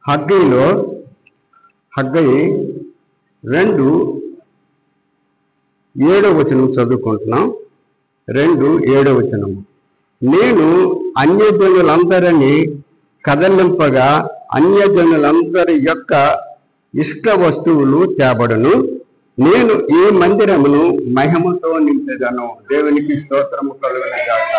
హగ్గయిలో హగ్గయి 2:7 చదువుకుంటున్నాం. 2:7 నేను అన్యజనులందరినీ కదలింపగా అన్యజనులందరి యొక్క ఇష్ట వస్తువులు తేబడును. నేను ఈ మందిరమును మహిమతో నింపెదను. దేవునికి స్తోత్రము కలుగునుగాక.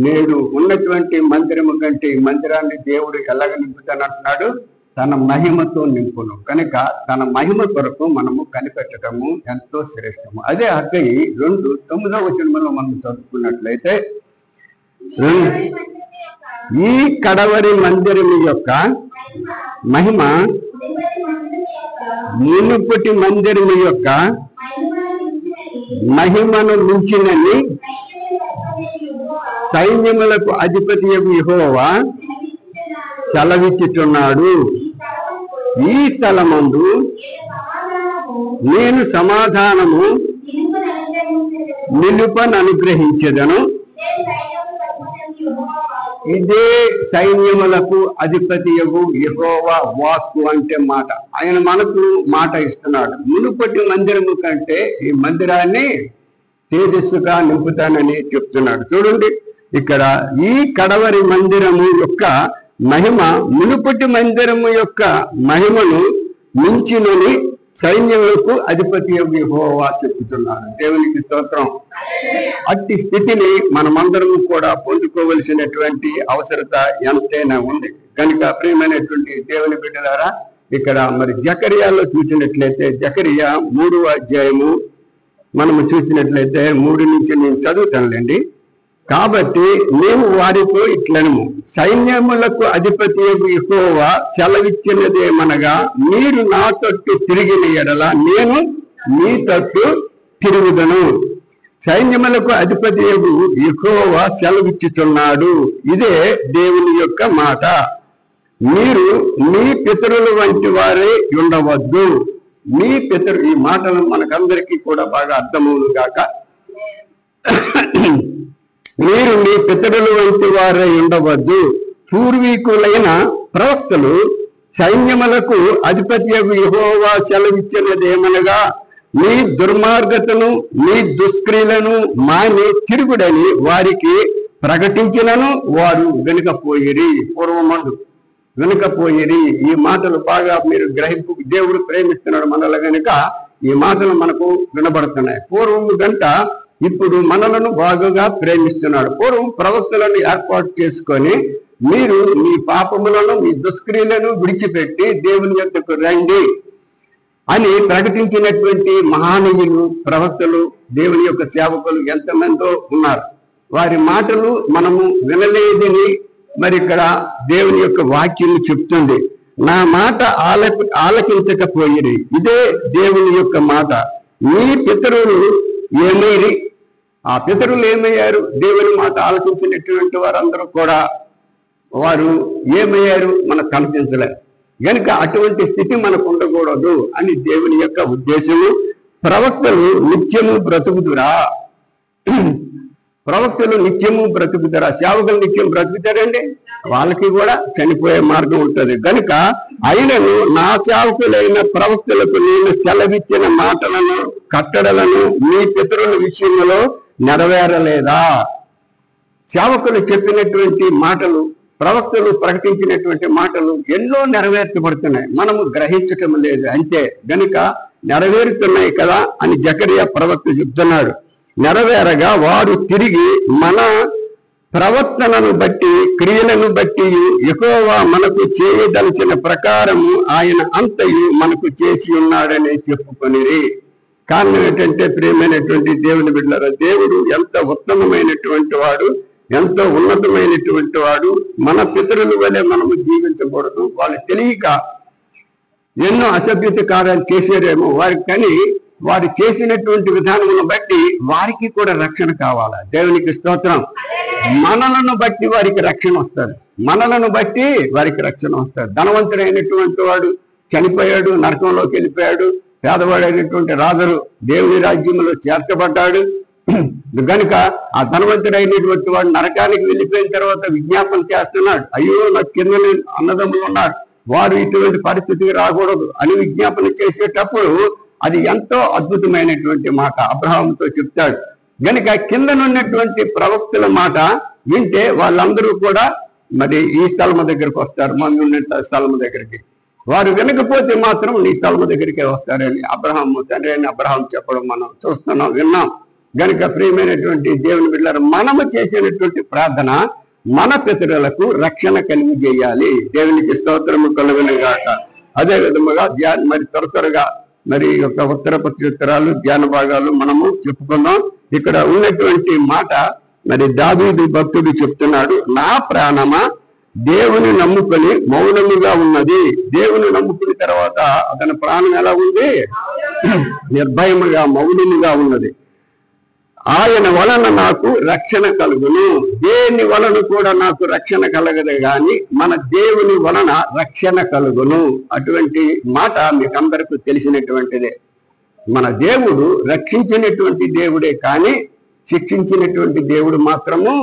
నేడు ఉన్నటువంటి మందిరము కంటే ఈ మందిరాన్ని దేవుడు ఎలాగ నింపుతానంటున్నాడు? తన మహిమతో నింపును. కనుక తన మహిమ కొరకు మనము కనిపెట్టడము ఎంతో శ్రేష్టము. అదే హగ్గయి 2:9 మనం చదువుకున్నట్లయితే, ఈ కడవరి మందిరము యొక్క మహిమ మునుపటి మందిరము యొక్క మహిమను మించినని సైన్యములకు అధిపతి యెహోవా సెలవిచ్చుచున్నాడు. ఈ స్థలమందు నేను సమాధానము నిలుపననుగ్రహించెదను. ఇదే సైన్యములకు అధిపతి యెహోవా వాక్కు అంటే మాట. ఆయన మనకు మాట ఇస్తున్నాడు. మునుపటి మందిరము కంటే ఈ మందిరాన్ని తేజస్సుగా నింపుతానని చెప్తున్నాడు. చూడండి, ఇక్కడ ఈ కడవరి మందిరము యొక్క మహిమ మునుపటి మందిరము యొక్క మహిమను మించినని సైన్యములకు అధిపతి యెహోవా చెప్తున్నాడు. దేవునికి స్తోత్రం. అట్టి స్థితిని మనమందరము కూడా పొందుకోవలసినటువంటి అవసరత ఎంతైనా ఉంది. కనుక ప్రియమైనటువంటి దేవుని బిడ్డలారా, ఇక్కడ మరి జకర్యాలో చూసినట్లయితే, జకర్యా 3వ అధ్యాయము మనము చూసినట్లయితే 3 నుంచి నేను చదువుతానులేండి. కాబట్టి నీవు వారితో ఇట్లనము, సైన్యములకు అధిపతి యెహోవా సెలవిచ్చినదేమనగా, మీరు నా తట్టు తిరిగిన ఎడల నేను మీ తట్టు తిరుగుదను. సైన్యములకు అధిపతి యెహోవా సెలవిచ్చుచున్నాడు. ఇదే దేవుని యొక్క మాట. మీరు మీ పితరుల వంటి వారే ఉండవద్దు. మీ పితరు, ఈ మాటలు మనకందరికీ కూడా బాగా అర్థమవును గాక. మీరు మీ పితరుల వంటి వారే ఉండవద్దు. పూర్వీకులైన ప్రవక్తలు సైన్యములకు అధిపతి యెహోవా సెలవిచ్చినదేమనగా, మీ దుర్మార్గతను మీ దుష్క్రియలను మాని తిరుగుడని వారికి ప్రకటించినను వారు వెనుకపోయిరి. పూర్వమందు వెనుకపోయిరి. ఈ మాటలు బాగా మీరు గ్రహింపు. దేవుడు ప్రేమిస్తున్నాడు మనల్ని గనుక ఈ మాటలు మనకు వినబడుతున్నాయి. పూర్వము గంట ఇప్పుడు మనలను బాగా ప్రేమిస్తున్నాడు. పూర్వం ప్రవక్తలను ఏర్పాటు చేసుకొని మీరు మీ పాపములను మీ దుష్క్రియలను విడిచిపెట్టి దేవుని యొద్దకు రండి అని ప్రకటించినటువంటి మహానీయులు, ప్రవక్తలు, దేవుని యొక్క సేవకులు ఎంతమందో ఉన్నారు. వారి మాటలు మనము వినలేదని మరి ఇక్కడ దేవుని యొక్క వాక్యం చెప్తుంది. నా మాట ఆలకించకపోయిరి. ఇదే దేవుని యొక్క మాట. మీ పితరులు ఏమైరి? ఆ పితరులు ఏమయ్యారు? దేవుని మాట ఆలకించినటువంటి వారందరూ కూడా వారు ఏమయ్యారు? మనకు కనిపించలేదు. కనుక అటువంటి స్థితి మనకు ఉండకూడదు అని దేవుని యొక్క ఉద్దేశము. ప్రవక్తలు నిత్యము బ్రతుకుదురా? ప్రవక్తలు నిత్యము బ్రతుకుతారా? సేవకులు నిత్యం బ్రతుకుతారండి? వాళ్ళకి కూడా చనిపోయే మార్గం ఉంటుంది. కనుక అయినను నా సేవకులైన ప్రవక్తలకు నేను సెలవిచ్చిన మాటలను కట్టడలను మీ పితరుల విషయంలో నెరవేరలేదా? సేవకులు చెప్పినటువంటి మాటలు, ప్రవక్తలు ప్రకటించినటువంటి మాటలు ఎన్నో నెరవేర్చబడుతున్నాయి, మనము గ్రహించటం లేదు అంతే. గనుక నెరవేరుతున్నాయి కదా అని జకర్యా ప్రవక్త చెప్తున్నాడు. నెరవేరగా వారు తిరిగి మన ప్రవర్తనను బట్టి క్రియలను బట్టి యెహోవా మనకు చేయదలిచిన ప్రకారము ఆయన అంతయు మనకు చేసి ఉన్నాడని చెప్పుకొనిరి. కారణం ఏంటంటే, ప్రియమైనటువంటి దేవుని బిడ్డలారా, దేవుడు ఎంత ఉత్తమమైనటువంటి వాడు, ఎంతో ఉన్నతమైనటువంటి వాడు. మన పితరుల వలె మనము జీవించకూడదు. వాళ్ళు తెలియక ఎన్నో అసభ్యత కార్యాలు చేశారేమో వారికి, కానీ వారు చేసినటువంటి విధానమును బట్టి వారికి కూడా రక్షణ కావాలా? దేవునికి స్తోత్రం. మనలను బట్టి వారికి రక్షణ వస్తుంది. మనలను బట్టి వారికి రక్షణ వస్తుంది. ధనవంతుడైనటువంటి వాడు చనిపోయాడు, నరకంలోకి వెళ్ళిపోయాడు. పేదవాడైనటువంటి రాజరు దేవుని రాజ్యంలో చేర్చబడ్డాడు. కనుక ఆ ధనవంతుడైనటువంటి వాడు నరకానికి వెళ్ళిపోయిన తర్వాత విజ్ఞాపన చేస్తున్నాడు, అయ్యో నాకు కింద అన్నదమ్ములు ఉన్నారు, వారు ఇటువంటి పరిస్థితికి రాకూడదు అని విజ్ఞాపన చేసేటప్పుడు అది ఎంతో అద్భుతమైనటువంటి మాట అబ్రహాముతో చెప్తాడు. కనుక కిందనున్నటువంటి ప్రవక్తల మాట వింటే వాళ్ళందరూ కూడా మరి ఈ స్థలము దగ్గరికి వస్తారు, మంది ఉన్న స్థలము దగ్గరికి. వారు వినకపోతే మాత్రం నీ స్థలము దగ్గరికే వస్తారని అబ్రహాము తండ్రి అని అబ్రహాం చెప్పడం మనం చూస్తున్నాం, విన్నాం. గనుక ప్రియమైనటువంటి దేవుని బిడ్డలారా, మనము చేసినటువంటి ప్రార్థన మన పితరులకు రక్షణ కలిగి చేయాలి. దేవునికి స్తోత్రము కలుగునుగాక. అదే విధముగా మరి త్వరగా మరి యొక్క ఉత్తర ప్రత్యుత్తరాలు ధ్యాన భాగాలు మనము చెప్పుకుందాం. ఇక్కడ ఉన్నటువంటి మాట మరి దావీదు భక్తుడు చెప్తున్నాడు, నా ప్రాణమా దేవుని నమ్ముకొని మౌనముగా ఉన్నది. దేవుని నమ్ముకున్న తర్వాత అతని ప్రాణం ఎలా ఉంది? నిర్భయముగా మౌనముగా ఉన్నది. ఆయన వలన నాకు రక్షణ కలుగును. దేని వలన కూడా నాకు రక్షణ కలగదు గాని మన దేవుని వలన రక్షణ కలుగును. అటువంటి మాట మీకు అందరికీ తెలిసినటువంటిదే. మన దేవుడు రక్షించినటువంటి దేవుడే కానీ శిక్షించినటువంటి దేవుడు మాత్రము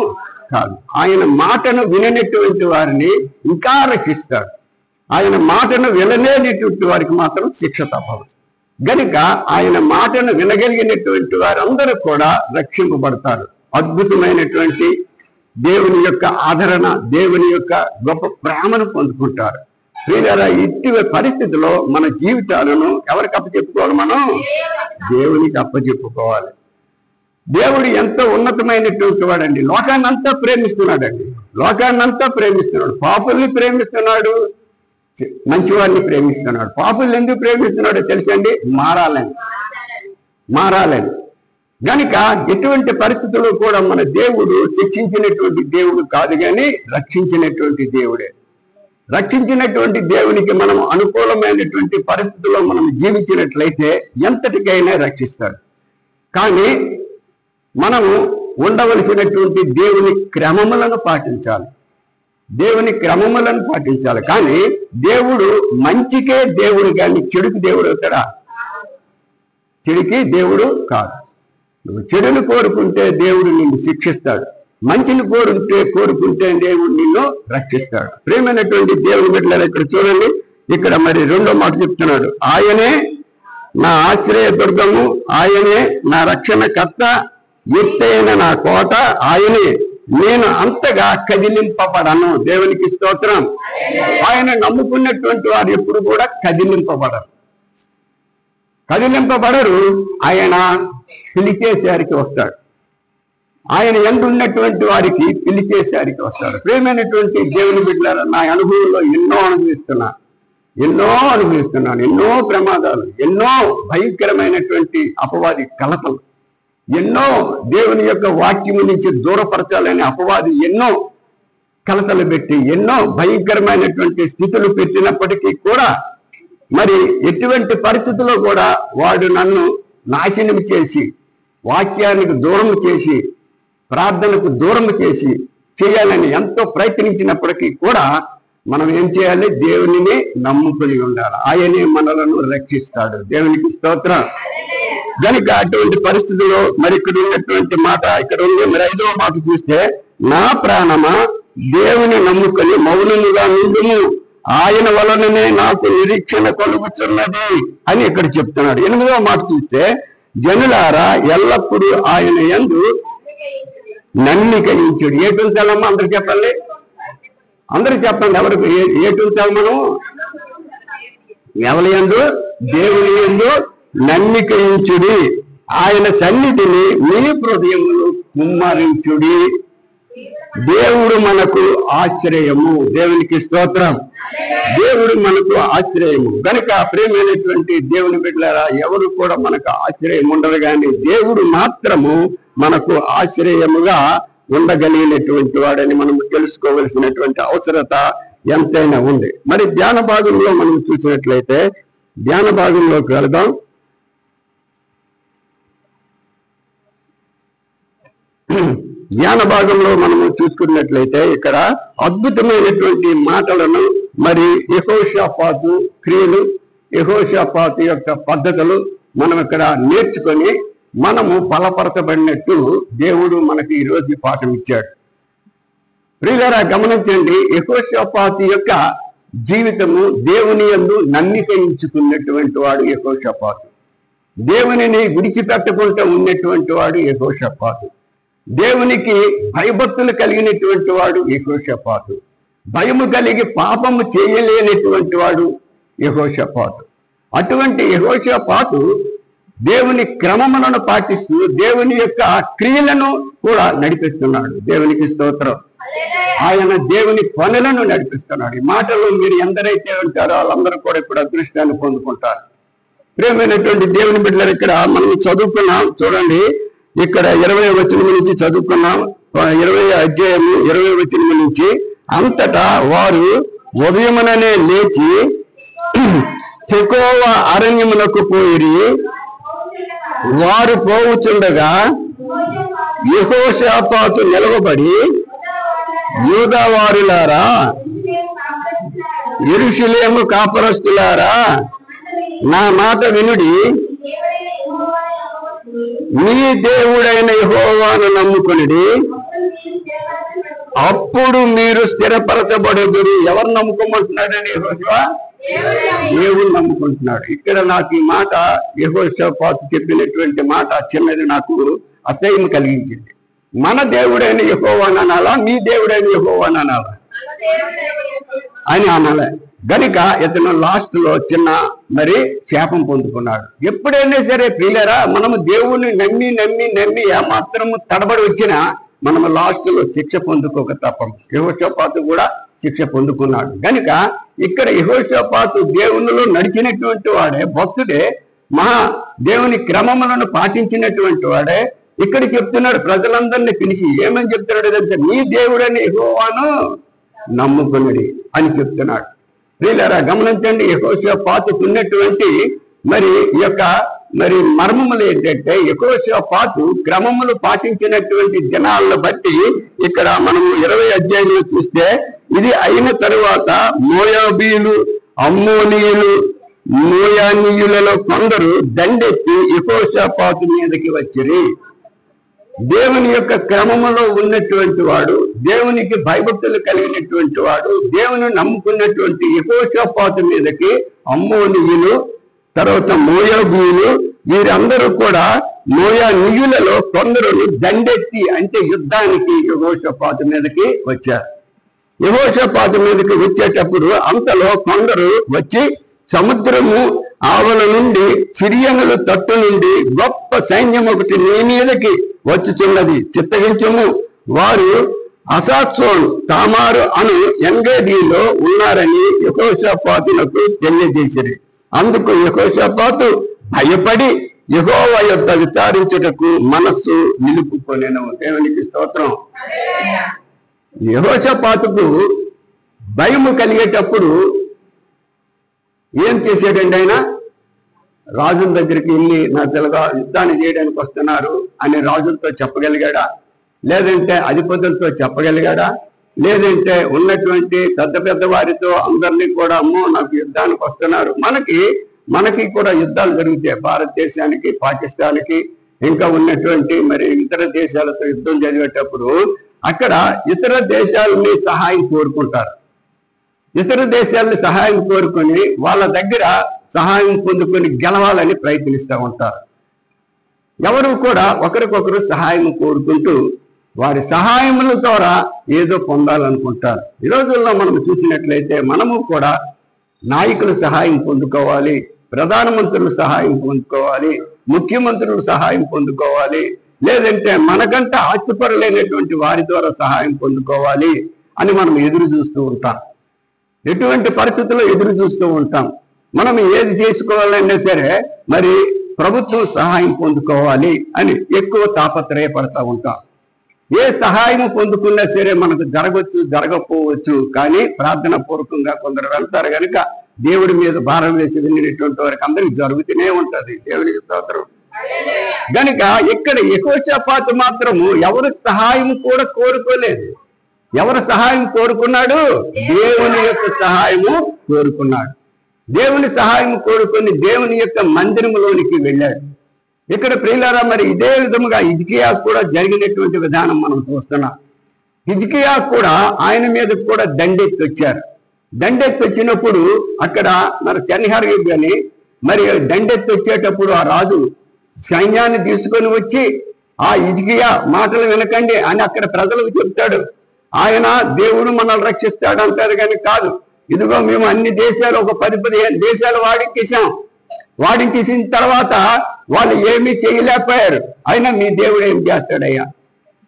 కాదు. ఆయన మాటను విననటువంటి వారిని ఇంకా రక్షిస్తాడు. ఆయన మాటను వినలేనటువంటి వారికి మాత్రం శిక్ష తప్పదు. గనుక ఆయన మాటను వినగలిగినటువంటి వారందరూ కూడా రక్షింపబడతారు. అద్భుతమైనటువంటి దేవుని యొక్క ఆదరణ, దేవుని యొక్క గొప్ప ప్రేమను పొందుకుంటారు. వీళ్ళ ఇట్టి పరిస్థితిలో మన జీవితాలను ఎవరికి అప్పచెప్పుకోవాలి? మనం దేవునికి అప్పచెప్పుకోవాలి. దేవుడు ఎంతో ఉన్నతమైనటువంటి వాడండి. లోకాన్ని అంతా ప్రేమిస్తున్నాడండి. లోకాన్ని అంతా ప్రేమిస్తున్నాడు. పాపుల్ని ప్రేమిస్తున్నాడు, మంచివాడిని ప్రేమిస్తున్నాడు. పాపుల్ని ఎందుకు ప్రేమిస్తున్నాడో తెలుసండి? మారాలని. గనుక ఎటువంటి పరిస్థితుల్లో కూడా మన దేవుడు శిక్షించినటువంటి దేవుడు కాదు కానీ రక్షించినటువంటి దేవుడే. రక్షించినటువంటి దేవునికి మనం అనుకూలమైనటువంటి పరిస్థితుల్లో మనం జీవించినట్లయితే ఎంతటికైనా రక్షిస్తాడు. కానీ మనము ఉండవలసినటువంటి దేవుని క్రమములను పాటించాలి. దేవుని క్రమములను పాటించాలి. కానీ దేవుడు మంచికే దేవుడు కానీ చెడుకి దేవుడు అవుతాడా? చెడుకి దేవుడు కాదు. నువ్వు చెడును కోరుకుంటే దేవుడు నిన్ను శిక్షిస్తాడు. మంచిని కోరుకుంటే దేవుడు నిన్ను రక్షిస్తాడు. ప్రియమైనటువంటి దేవుని బిడ్డలారా, ఇక్కడ చూడండి, ఇక్కడ మరి రెండో మాట చెప్తున్నాడు, ఆయనే నా ఆశ్రయ దుర్గము, ఆయనే నా రక్షణకర్త, ఎత్తైన నా కోట, ఆయనే, నేను అంతగా కదిలింపబడను. దేవునికి స్తోత్రం. ఆయన నమ్ముకున్నటువంటి వారు ఎప్పుడు కూడా కదిలింపబడరు. ఆయన పిలిచేసారికి వస్తాడు. ఆయన ఎందున్నటువంటి వారికి పిలిచేసారికి వస్తాడు. ప్రియమైనటువంటి దేవుని బిడ్డలారా, నా అనుభవంలో ఎన్నో అనుభవిస్తున్నాను. ఎన్నో ప్రమాదాలు, ఎన్నో భయంకరమైనటువంటి అపవాది కలతలు, ఎన్నో దేవుని యొక్క వాక్యము నుంచి దూరపరచాలని అపవాది ఎన్నో కలతలు పెట్టి ఎన్నో భయంకరమైనటువంటి స్థితులు పెట్టినప్పటికీ కూడా మరి ఎటువంటి పరిస్థితుల్లో కూడా వాడు నన్ను నాశనం చేసి, వాక్యానికి దూరం చేసి, ప్రార్థనకు దూరం చేయాలని ఎంతో ప్రయత్నించినప్పటికీ కూడా మనం ఏం చేయాలి? దేవునిని నమ్ముకొని ఉండాలి. ఆయనే మనలను రక్షిస్తాడు. దేవునికి స్తోత్రం. కనుక అటువంటి పరిస్థితుల్లో మరి ఇక్కడ ఉన్నటువంటి మాట ఇక్కడ ఉంది. మరి 5వ మాట చూస్తే, నా ప్రాణమా దేవుని నమ్ముకొని మౌనముగా నుండుము, ఆయన వలననే నాకు నిరీక్షణ కలుగుతున్నది అని ఇక్కడ చెప్తున్నాడు. 8వ మాట చూస్తే, జనులారా ఎల్లప్పుడూ ఆయన యందు నమ్మికయించుడు. ఏటుంచాలమ్మా? అందరు చెప్పండి, ఎవరికి ఏటుంచాలి? మనం ఎవరి యందు? దేవుని యందు నమ్మికయించుడి, ఆయన సన్నిధిని మీ హృదయములు కుమ్మరించుడి. దేవుడు మనకు ఆశ్రయము. దేవునికి స్తోత్రం. దేవుడు మనకు ఆశ్రయము. కనుక ప్రేమైనటువంటి దేవుని బిడ్డలారా, ఎవరు కూడా మనకు ఆశ్రయం ఉండరు కానీ దేవుడు మాత్రము మనకు ఆశ్రయముగా ఉండగలిగినటువంటి వాడని మనము తెలుసుకోవలసినటువంటి అవసరత ఎంతైనా ఉంది. మరి ధ్యాన భాగంలో మనం చూసినట్లయితే, ధ్యాన భాగంలోకి వెళదాం. ధ్యాన భాగంలో మనము చూసుకున్నట్లయితే ఇక్కడ అద్భుతమైనటువంటి మాటలను మరి యెహోషాపాతు క్రియలు, యెహోషాపాతు యొక్క పద్ధతులు మనం ఇక్కడ నేర్చుకొని మనము బలపరచబడినట్టు దేవుడు మనకి ఈరోజు ఈ పాఠం ఇచ్చాడు. ప్రియులారా గమనించండి, యెహోషాపాతు యొక్క జీవితము దేవుని యందు నమ్మిక ఉంచుకున్నటువంటి వాడు యెహోషాపాతు. దేవునిని విడిచిపెట్టకుండా ఉన్నటువంటి వాడు యెహోషాపాతు. దేవునికి భయభక్తులు కలిగినటువంటి వాడు యెహోషాపాతు. భయము కలిగి పాపము చేయలేనటువంటి వాడు యెహోషాపాతు. అటువంటి యెహోషాపాతు దేవుని క్రమములను పాటిస్తూ దేవుని యొక్క క్రియలను కూడా నడిపిస్తున్నాడు. దేవునికి స్తోత్రం. ఆయన దేవుని పనులను నడిపిస్తున్నాడు. ఈ మాటలు మీరు ఎందరైతే ఉంటారో వాళ్ళందరూ కూడా ఇప్పుడు అదృష్టాన్ని పొందుకుంటారు. ప్రియమైనటువంటి దేవుని బిడ్డలు, ఇక్కడ మనం చదువుకున్నాం చూడండి. ఇక్కడ 20వ వచనం నుంచి చదువుకున్నాం. 20వ అధ్యాయము 20వ వచనం నుంచి, అంతటా వారు ఉదయముననే లేచి తెకోవ అరణ్యమునకు పోయిరి. వారు పోవుచుండగా యెహోషాపాతు నిలవబడి, యూదావారులారా, యెరూషలేము కాపరస్తులారా, నా మాట వినుడి. మీ దేవుడైన యెహోవాను నమ్ముకొనుడి, అప్పుడు మీరు స్థిరపరచబడుదురు. ఎవరు నమ్ముకోమంటున్నాడని యెహోషువ? దేవుడు నమ్ముకుంటున్నాడు. ఇక్కడ నాకు ఈ మాట యెహోషాపాతు చెప్పినటువంటి మాట చిన్నది నాకు అసహ్యం కలిగించింది. మన దేవుడైన యెహోవాను అనాలా, మీ దేవుడైన యెహోవాను అనాలా అని అనాలే. గనుక ఇతను లాస్ట్ లో చిన్న శాపం పొందుకున్నాడు. ఎప్పుడైనా సరే ప్రియులారా, మనము దేవుణ్ణి నమ్మి నమ్మి నమ్మి ఏమాత్రము తడబడి వచ్చినా మనము లాస్ట్ లో శిక్ష పొందుకోక తప్పం. యెహోషాపాతు కూడా శిక్ష పొందుకున్నాడు. గనుక ఇక్కడ యెహోషాపాతు దేవునిలో నడిచినటువంటి వాడే, భక్తుడే, మహా దేవుని క్రమములను పాటించినటువంటి వాడే. ఇక్కడ చెప్తున్నాడు, ప్రజలందరినీ పిలిచి ఏమని చెప్తున్నాడు అంటే, నీ దేవుడని యెహోవాను నమ్ముకున్నది అని చెప్తున్నాడు. ప్రియులారా గమనించండి, యెహోషాపాతుకు ఉన్నటువంటి ఈ యొక్క మర్మములు ఏంటంటే, యెహోషాపాతు క్రమములు పాటించినటువంటి దినాలను బట్టి ఇక్కడ మనము 20వ అధ్యాయంలో చూస్తే, ఇది అయిన తరువాత మోయాబీయులు, అమ్మోనీయులు, మోయానీయులలో కొందరు దండెత్తి యెహోషాపాతు మీదకి వచ్చిరి. దేవుని యొక్క క్రమములో ఉన్నటువంటి వాడు, దేవునికి భయభక్తులు కలిగినటువంటి వాడు, దేవుని నమ్ముకున్నటువంటి యెహోషాపాతు మీదకి అమ్మోనీయులు, తర్వాత మోయాబీయులు, వీరందరూ కూడా మోయానీయులలో కొందరు దండెత్తి అంటే యుద్ధానికి యెహోషాపాతు మీదకి వచ్చారు. యెహోషాపాతు మీదకి వచ్చేటప్పుడు అంతలో కొందరు వచ్చి, సముద్రము ఆవల నుండి సిరియనుల తట్టు నుండి గొప్ప సైన్యం ఒకటి నీ మీదకి వచ్చుచున్నది, చిత్తగించుము. వారు అసాసోన్ తామారు అను ఎంగేడీలో ఉన్నారని యెహోషాపాతులకు తెలియజేసిరి. అందుకు యెహోషాపాతు భయపడి యెహోవా యొద్ద విచారించుటకు మనస్సు నిలుపుకొనెను. దేవునికి స్తోత్రం. యెహోషాపాతుకు భయము కలిగేటప్పుడు ఏం చేశాడండి? ఆయన రాజుల దగ్గరికి వెళ్ళి, నా పిల్లగా యుద్ధాన్ని చేయడానికి వస్తున్నారు అని రాజులతో చెప్పగలిగాడా? లేదంటే అధిపతులతో చెప్పగలిగాడా? లేదంటే ఉన్నటువంటి పెద్ద పెద్ద వారితో అందరినీ కూడా, అమ్మో నాకు యుద్ధానికి వస్తున్నారు. మనకి కూడా యుద్ధాలు జరుగుతాయి. భారతదేశానికి, పాకిస్తాన్కి, ఇంకా ఉన్నటువంటి ఇతర దేశాలతో యుద్ధం జరిగేటప్పుడు అక్కడ ఇతర దేశాలని సహాయం కోరుకుంటారు. ఇతర దేశాలని సహాయం కోరుకొని వాళ్ళ దగ్గర సహాయం పొందుకొని గెలవాలని ప్రయత్నిస్తూ ఉంటారు. ఎవరు కూడా ఒకరికొకరు సహాయం కోరుకుంటూ వారి సహాయముల ద్వారా ఏదో పొందాలనుకుంటారు. ఈ రోజుల్లో మనం చూసినట్లయితే మనము కూడా నాయకుల సహాయం పొందుకోవాలి, ప్రధానమంత్రుల సహాయం పొందుకోవాలి, ముఖ్యమంత్రుల సహాయం పొందుకోవాలి, లేదంటే మనకంటే ఆస్తిపరులైనటువంటి వారి ద్వారా సహాయం పొందుకోవాలి అని మనం ఎదురు చూస్తూ ఉంటాం. ఎటువంటి పరిస్థితుల్లో ఎదురు చూస్తూ ఉంటాం. మనం ఏది చేసుకోవాలన్నా సరే ప్రభుత్వం సహాయం పొందుకోవాలి అని ఎక్కువ తాపత్రయపడతా ఉంటాం. ఏ సహాయం పొందుకున్నా సరే మనకు జరగవచ్చు, జరగకపోవచ్చు, కానీ ప్రార్థన పూర్వకంగా కొందరు వెళ్తారు కనుక దేవుడి మీద భారం వేసి వెళ్ళినటువంటి వారికి అందరికి జరుగుతూనే ఉంటది. దేవునికి స్తోత్రం. గనుక ఇక్కడ యెహోషాపాతు మాత్రము ఎవరి సహాయం కూడా కోరుకోలేదు. ఎవరి సహాయం కోరుకున్నాడు? దేవుని యొక్క సహాయము కోరుకున్నాడు. దేవుని సహాయం కోరుకొని దేవుని యొక్క మందిరములోనికి వెళ్ళాడు. ఇక్కడ ప్రియులారా మరి ఇదే విధముగా హిజ్కియా కూడా జరిగినటువంటి విధానం మనం చూస్తున్నాం. హిజ్కియా కూడా ఆయన మీద కూడా దండెత్తి వచ్చారు. దండెత్తి వచ్చినప్పుడు అక్కడ మరి సెన్హెరీబు అని మరి దండెత్తి వచ్చేటప్పుడు ఆ రాజు సైన్యాన్ని తీసుకొని వచ్చి ఆ హిజ్కియా మాటలు వినకండి అని అక్కడ ప్రజలకు చెప్తాడు. ఆయన దేవుడు మనల్ని రక్షిస్తాడు అంటారు కానీ కాదు. ఇదిగో మేము అన్ని దేశాలు ఒక 10-15 దేశాలు వాడించేసిన తర్వాత వాళ్ళు ఏమీ చేయలేకపోయారు. అయినా మీ దేవుడు ఏం చేస్తాడయ్యా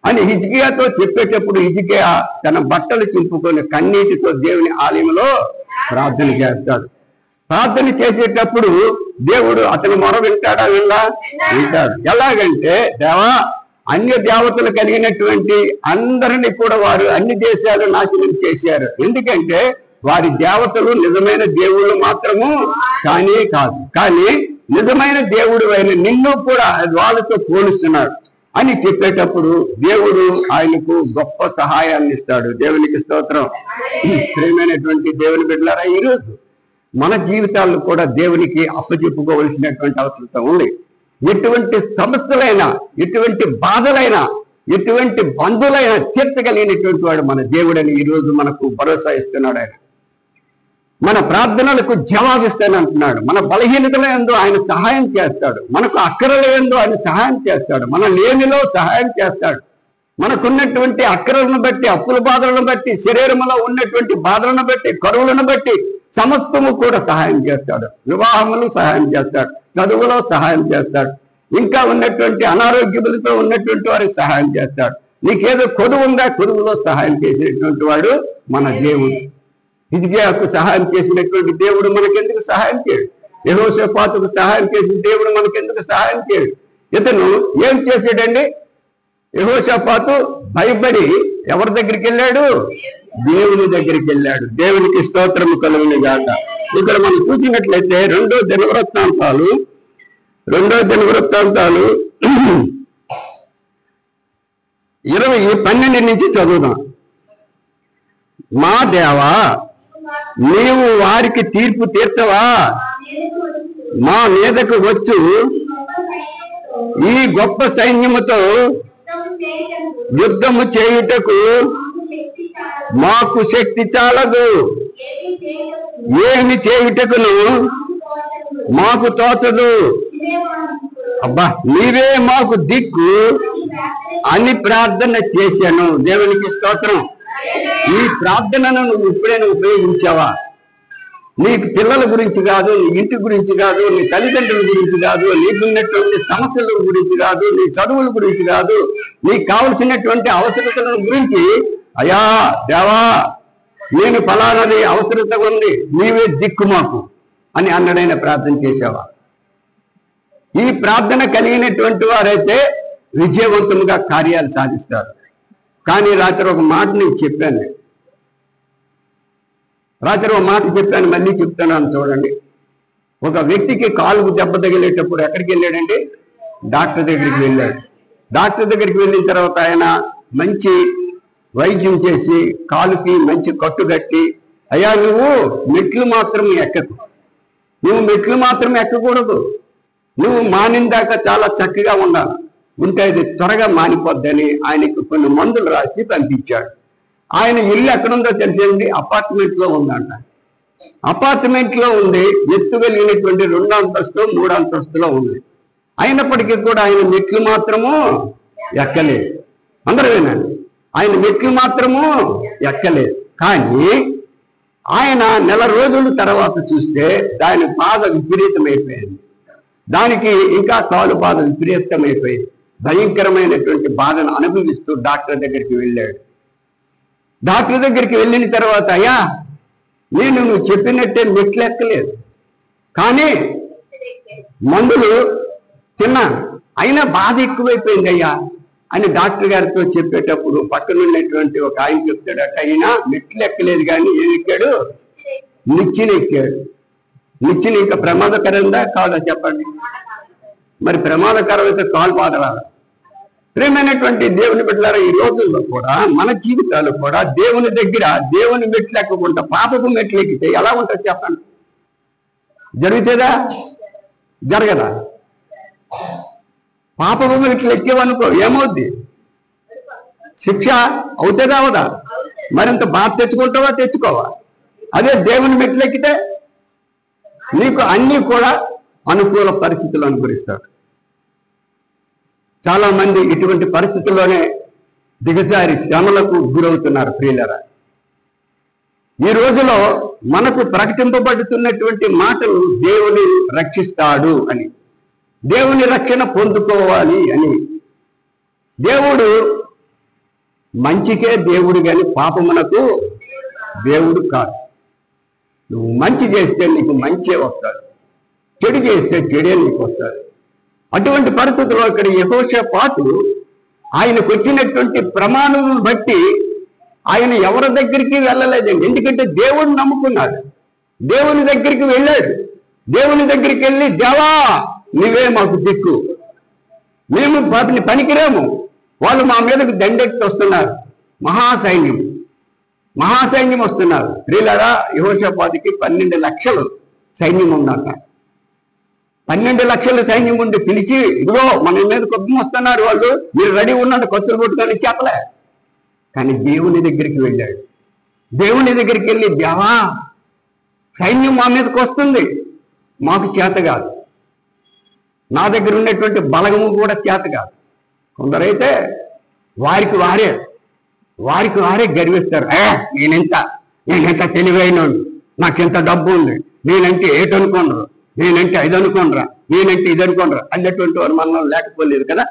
అని హిజ్కియాతో చెప్పేటప్పుడు హిజ్కియా తన బట్టలు చింపుకొని కన్నీటితో దేవుని ఆలయంలో ప్రార్థన చేస్తాడు. ప్రార్థన చేసేటప్పుడు దేవుడు అతను మొర వింటాడా? వింటాడు. ఎలాగంటే దేవా అన్య దేవతలు కలిగినటువంటి అందరినీ కూడా వారు అన్ని దేశాలు నాశనం చేశారు. ఎందుకంటే వారి దేవతలు నిజమైన దేవుళ్ళు మాత్రము కానీ కాదు, కానీ నిజమైన దేవుడు అయిన నిన్ను కూడా వాళ్ళతో పోలుస్తున్నాడు అని చెప్పేటప్పుడు దేవుడు ఆయనకు గొప్ప సహాయాన్ని ఇస్తాడు. దేవునికి స్తోత్రం. ప్రియమైనటువంటి దేవుని బిడ్డలారా, ఈరోజు మన జీవితాల్లో కూడా దేవునికి అప్పచెప్పుకోవలసినటువంటి అవసరం ఉంది. ఎటువంటి సమస్యలైనా, ఎటువంటి బాధలైనా, ఎటువంటి బంధువులైనా తీర్చగలిగినటువంటి వాడు మన దేవుడని ఈరోజు మనకు భరోసా ఇస్తున్నాడు. ఆయన మన ప్రార్థనలకు జవాబిస్తానంటున్నాడు. మన బలహీనతల యందు ఆయన సహాయం చేస్తాడు. మనకు అక్కరల యందు ఆయన సహాయం చేస్తాడు. మన లేమిలో సహాయం చేస్తాడు. మనకున్నటువంటి అక్కరలను బట్టి, అప్పుల బాధలను బట్టి, శరీరంలో ఉన్నటువంటి బాధలను బట్టి, కరువులను బట్టి సమస్తము కూడా సహాయం చేస్తాడు. వివాహములు సహాయం చేస్తాడు, చదువులో సహాయం చేస్తాడు, ఇంకా ఉన్నటువంటి అనారోగ్యములతో ఉన్నటువంటి వారికి సహాయం చేస్తాడు. నీకేదో కొదువు ఉందా, కొదువులో సహాయం చేసినటువంటి వాడు మన దేవుడు. హిజ్కియాకు సహాయం చేసినటువంటి దేవుడు మనకెందుకు సహాయం చేయడు? యెహోషాపాతుకు సహాయం చేసిన దేవుడు మనకెందుకు సహాయం చేయడు? ఇతను ఏం చేశాడండి? యెహోషాపాతు భయపడి ఎవరి దగ్గరికి వెళ్ళాడు? దేవుని దగ్గరికి వెళ్ళాడు. దేవునికి స్తోత్రము కలుగును గాక. ఇక్కడ మనం చూసినట్లయితే రెండో దినవృత్తాంతాలు 20:12 నుంచి చదువుదాం. మా దేవా, నీవు వారికి తీర్పు తీర్చవా? మా మీదకు వచ్చు ఈ గొప్ప సైన్యముతో యుద్ధము చేయుటకు మాకు శక్తి చాలదు. ఏమి చేయుటకును మాకు తోచదు. అబ్బా, నీవే మాకు దిక్కు అని ప్రార్థన చేశాను. దేవునికి స్తోత్రం. ఈ ప్రార్థనను నువ్వు ఎప్పుడైనా ఉపయోగించావా? నీ పిల్లల గురించి కాదు, నీ ఇంటి గురించి కాదు, నీ తల్లిదండ్రుల గురించి కాదు, నీకున్నటువంటి సమస్యల గురించి కాదు, నీ చదువుల గురించి కాదు, నీకు కావలసినటువంటి అవసరతల గురించి, అయ్యా దేవా, నేను ఫలానది అవసరత ఉంది, నీవే దిక్కు మాకు అని అన్నడైన ప్రార్థన చేశావా? ఈ ప్రార్థన కలిగినటువంటి వారైతే విజయవంతంగా కార్యాలు సాధిస్తారు. కానీ రాత్రి ఒక మాట నేను చెప్పాను. మళ్ళీ చెప్తున్నాను చూడండి. ఒక వ్యక్తికి కాలుకు దెబ్బ తగిలేటప్పుడు ఎక్కడికి వెళ్ళాడండి? డాక్టర్ దగ్గరికి వెళ్ళాడు. డాక్టర్ దగ్గరికి వెళ్ళిన తర్వాత ఆయన మంచి వైద్యం చేసి కాలుకి మంచి కట్టు కట్టి, అయ్యా నువ్వు మెట్లు మాత్రం ఎక్కకు, నువ్వు మెట్లు మాత్రం ఎక్కకూడదు, నువ్వు మానిందాకా చాలా చక్కగా ఉండాలి, ఉంటే అది త్వరగా మానిపోద్దని ఆయనకు కొన్ని మందులు రాసి పంపించాడు. ఆయన ఇల్లు ఎక్కడుందో తెలిసేయండి, అపార్ట్మెంట్లో ఉందంట. అపార్ట్మెంట్లో ఉండి ఎత్తు కలిగినటువంటి 2 అంతస్తు 3 అంతస్తులో ఉంది. అయినప్పటికీ కూడా ఆయన మెట్లు మాత్రము ఎక్కలేదు. అందరూ వినండి, ఆయన మెట్లు మాత్రము ఎక్కలేదు. కానీ ఆయన నెల రోజుల తర్వాత చూస్తే దాని బాధ విపరీతమైపోయింది. దానికి ఇంకా కాలు బాధ విపరీతమైపోయింది. భయంకరమైనటువంటి బాధను అనుభవిస్తూ డాక్టర్ దగ్గరికి వెళ్ళాడు. డాక్టర్ దగ్గరికి వెళ్ళిన తర్వాత, అయ్యా నువ్వు చెప్పినట్టే మెట్లు ఎక్కలేదు, కానీ మందులు తిన్నా, అయినా బాధ ఎక్కువైపోయింది అయ్యా అని డాక్టర్ గారితో చెప్పేటప్పుడు పక్కనున్నటువంటి ఒక ఆయన చెప్తాడట, అయినా మెట్లు ఎక్కలేదు కానీ ఏం ఎక్కాడు? నిచ్చెన ఎక్కాడు. నిచ్చెన ఇంకా ప్రమాదకరంగా కాదా చెప్పండి? మరి ప్రమాదకరమైతే కాలు బాధరాలి. ప్రియమైనటువంటి దేవుని బిడ్డలారా, ఈ రోజుల్లో కూడా మన జీవితాలు కూడా దేవుని దగ్గర దేవుని మెట్లు ఎక్కకుండా పాపపు మెట్లు ఎక్కితే ఎలా ఉంటుంది చెప్పండి? జరుగుతుందా? జరగదా? పాపభూమికి ఎక్కేవనుకో ఏమవుద్ది? శిక్ష అవుతుందా అవదా? మరింత బాధ తెచ్చుకుంటావా తెచ్చుకోవా? అదే దేవుని మెట్లు ఎక్కితే నీకు అన్నీ కూడా అనుకూల పరిస్థితులు అనుకరిస్తాడు. చాలా మంది ఇటువంటి పరిస్థితుల్లోనే దిగజారి శ్రమలకు గురవుతున్నారు. ప్రియులరా, ఈ రోజులో మనకు ప్రకటింపబడుతున్నటువంటి మాటలు దేవుని రక్షిస్తాడు అని, దేవుని రక్షణ పొందుకోవాలి అని. దేవుడు మంచికే దేవుడు కానీ పాపమునకు దేవుడు కాదు. నువ్వు మంచి చేస్తే నీకు మంచే వస్తాడు, చెడు చేస్తే చెడే నీకు వస్తాడు. అటువంటి పరిస్థితుల్లో ఇక్కడ యెహోషాపాతు ఆయనకు వచ్చినటువంటి ప్రమాణములను బట్టి ఆయన ఎవరి దగ్గరికి వెళ్ళలేదండి. ఎందుకంటే దేవుడిని నమ్ముకున్నాడు, దేవుని దగ్గరికి వెళ్ళాడు. దేవుని దగ్గరికి వెళ్ళి, దేవా నీవే మాకు దిక్కు, మేము పనికిరాము, వాళ్ళు మా మీదకు దండెత్తి వస్తున్నారు, మహాసైన్యం వస్తున్నారు. స్త్రీలారా, యెహోషాపాతుకి 12 లక్షలు సైన్యం ఉందంట. 12 లక్షల సైన్యం ఉండి పిలిచి, ఇదిగో మన మీద కొద్ది వస్తున్నారు వాళ్ళు, మీరు రెడీ ఉన్నట్టు కొత్తలు కొట్టుకొని చెప్పలే. కానీ దేవుని దగ్గరికి వెళ్ళాడు. దేవుని దగ్గరికి వెళ్ళి, దేవా సైన్యం మా మీదకి వస్తుంది, మాకు చేత కాదు, నా దగ్గర ఉన్నటువంటి బలగము కూడా చేత కాదు. కొందరైతే వారికి వారే గర్విస్తారు. నేనెంత తెలివైనోడు, నాకెంత డబ్బు ఉంది, నేనంటే ఏటనుకోనరు, నేనంటే ఇది అనుకోనరా, నేనంటే ఇది అనుకోనరా అన్నటువంటి వారు మనం లేకపోలేదు కదా.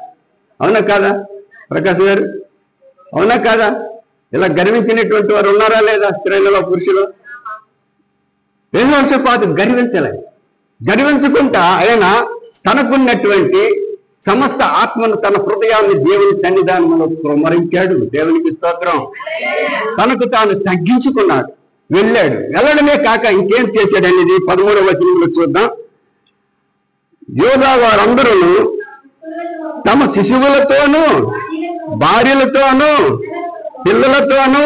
అవునా కాదా ప్రకాశ్ గారు? అవునా కాదా? ఇలా గర్వించినటువంటి వారు ఉన్నారా లేదా స్త్రీలలో, పురుషులు? యెహోషాపాతు గర్వించుకుంటా ఆయన తనకున్నటువంటి సమస్త ఆత్మను, తన హృదయాన్ని దేవుని సన్నిధానంలో కుమ్మరించాడు. దేవునికి స్తోత్రం. తనకు తాను తగ్గించుకున్నాడు, వెళ్ళాడు. వెళ్ళడమే కాక ఇంకేం చేశాడనేది 13వ వచనంలో చూద్దాం. యోధా వారందరూ తమ శిశువులతోనూ, భార్యలతోనూ, పిల్లలతోనూ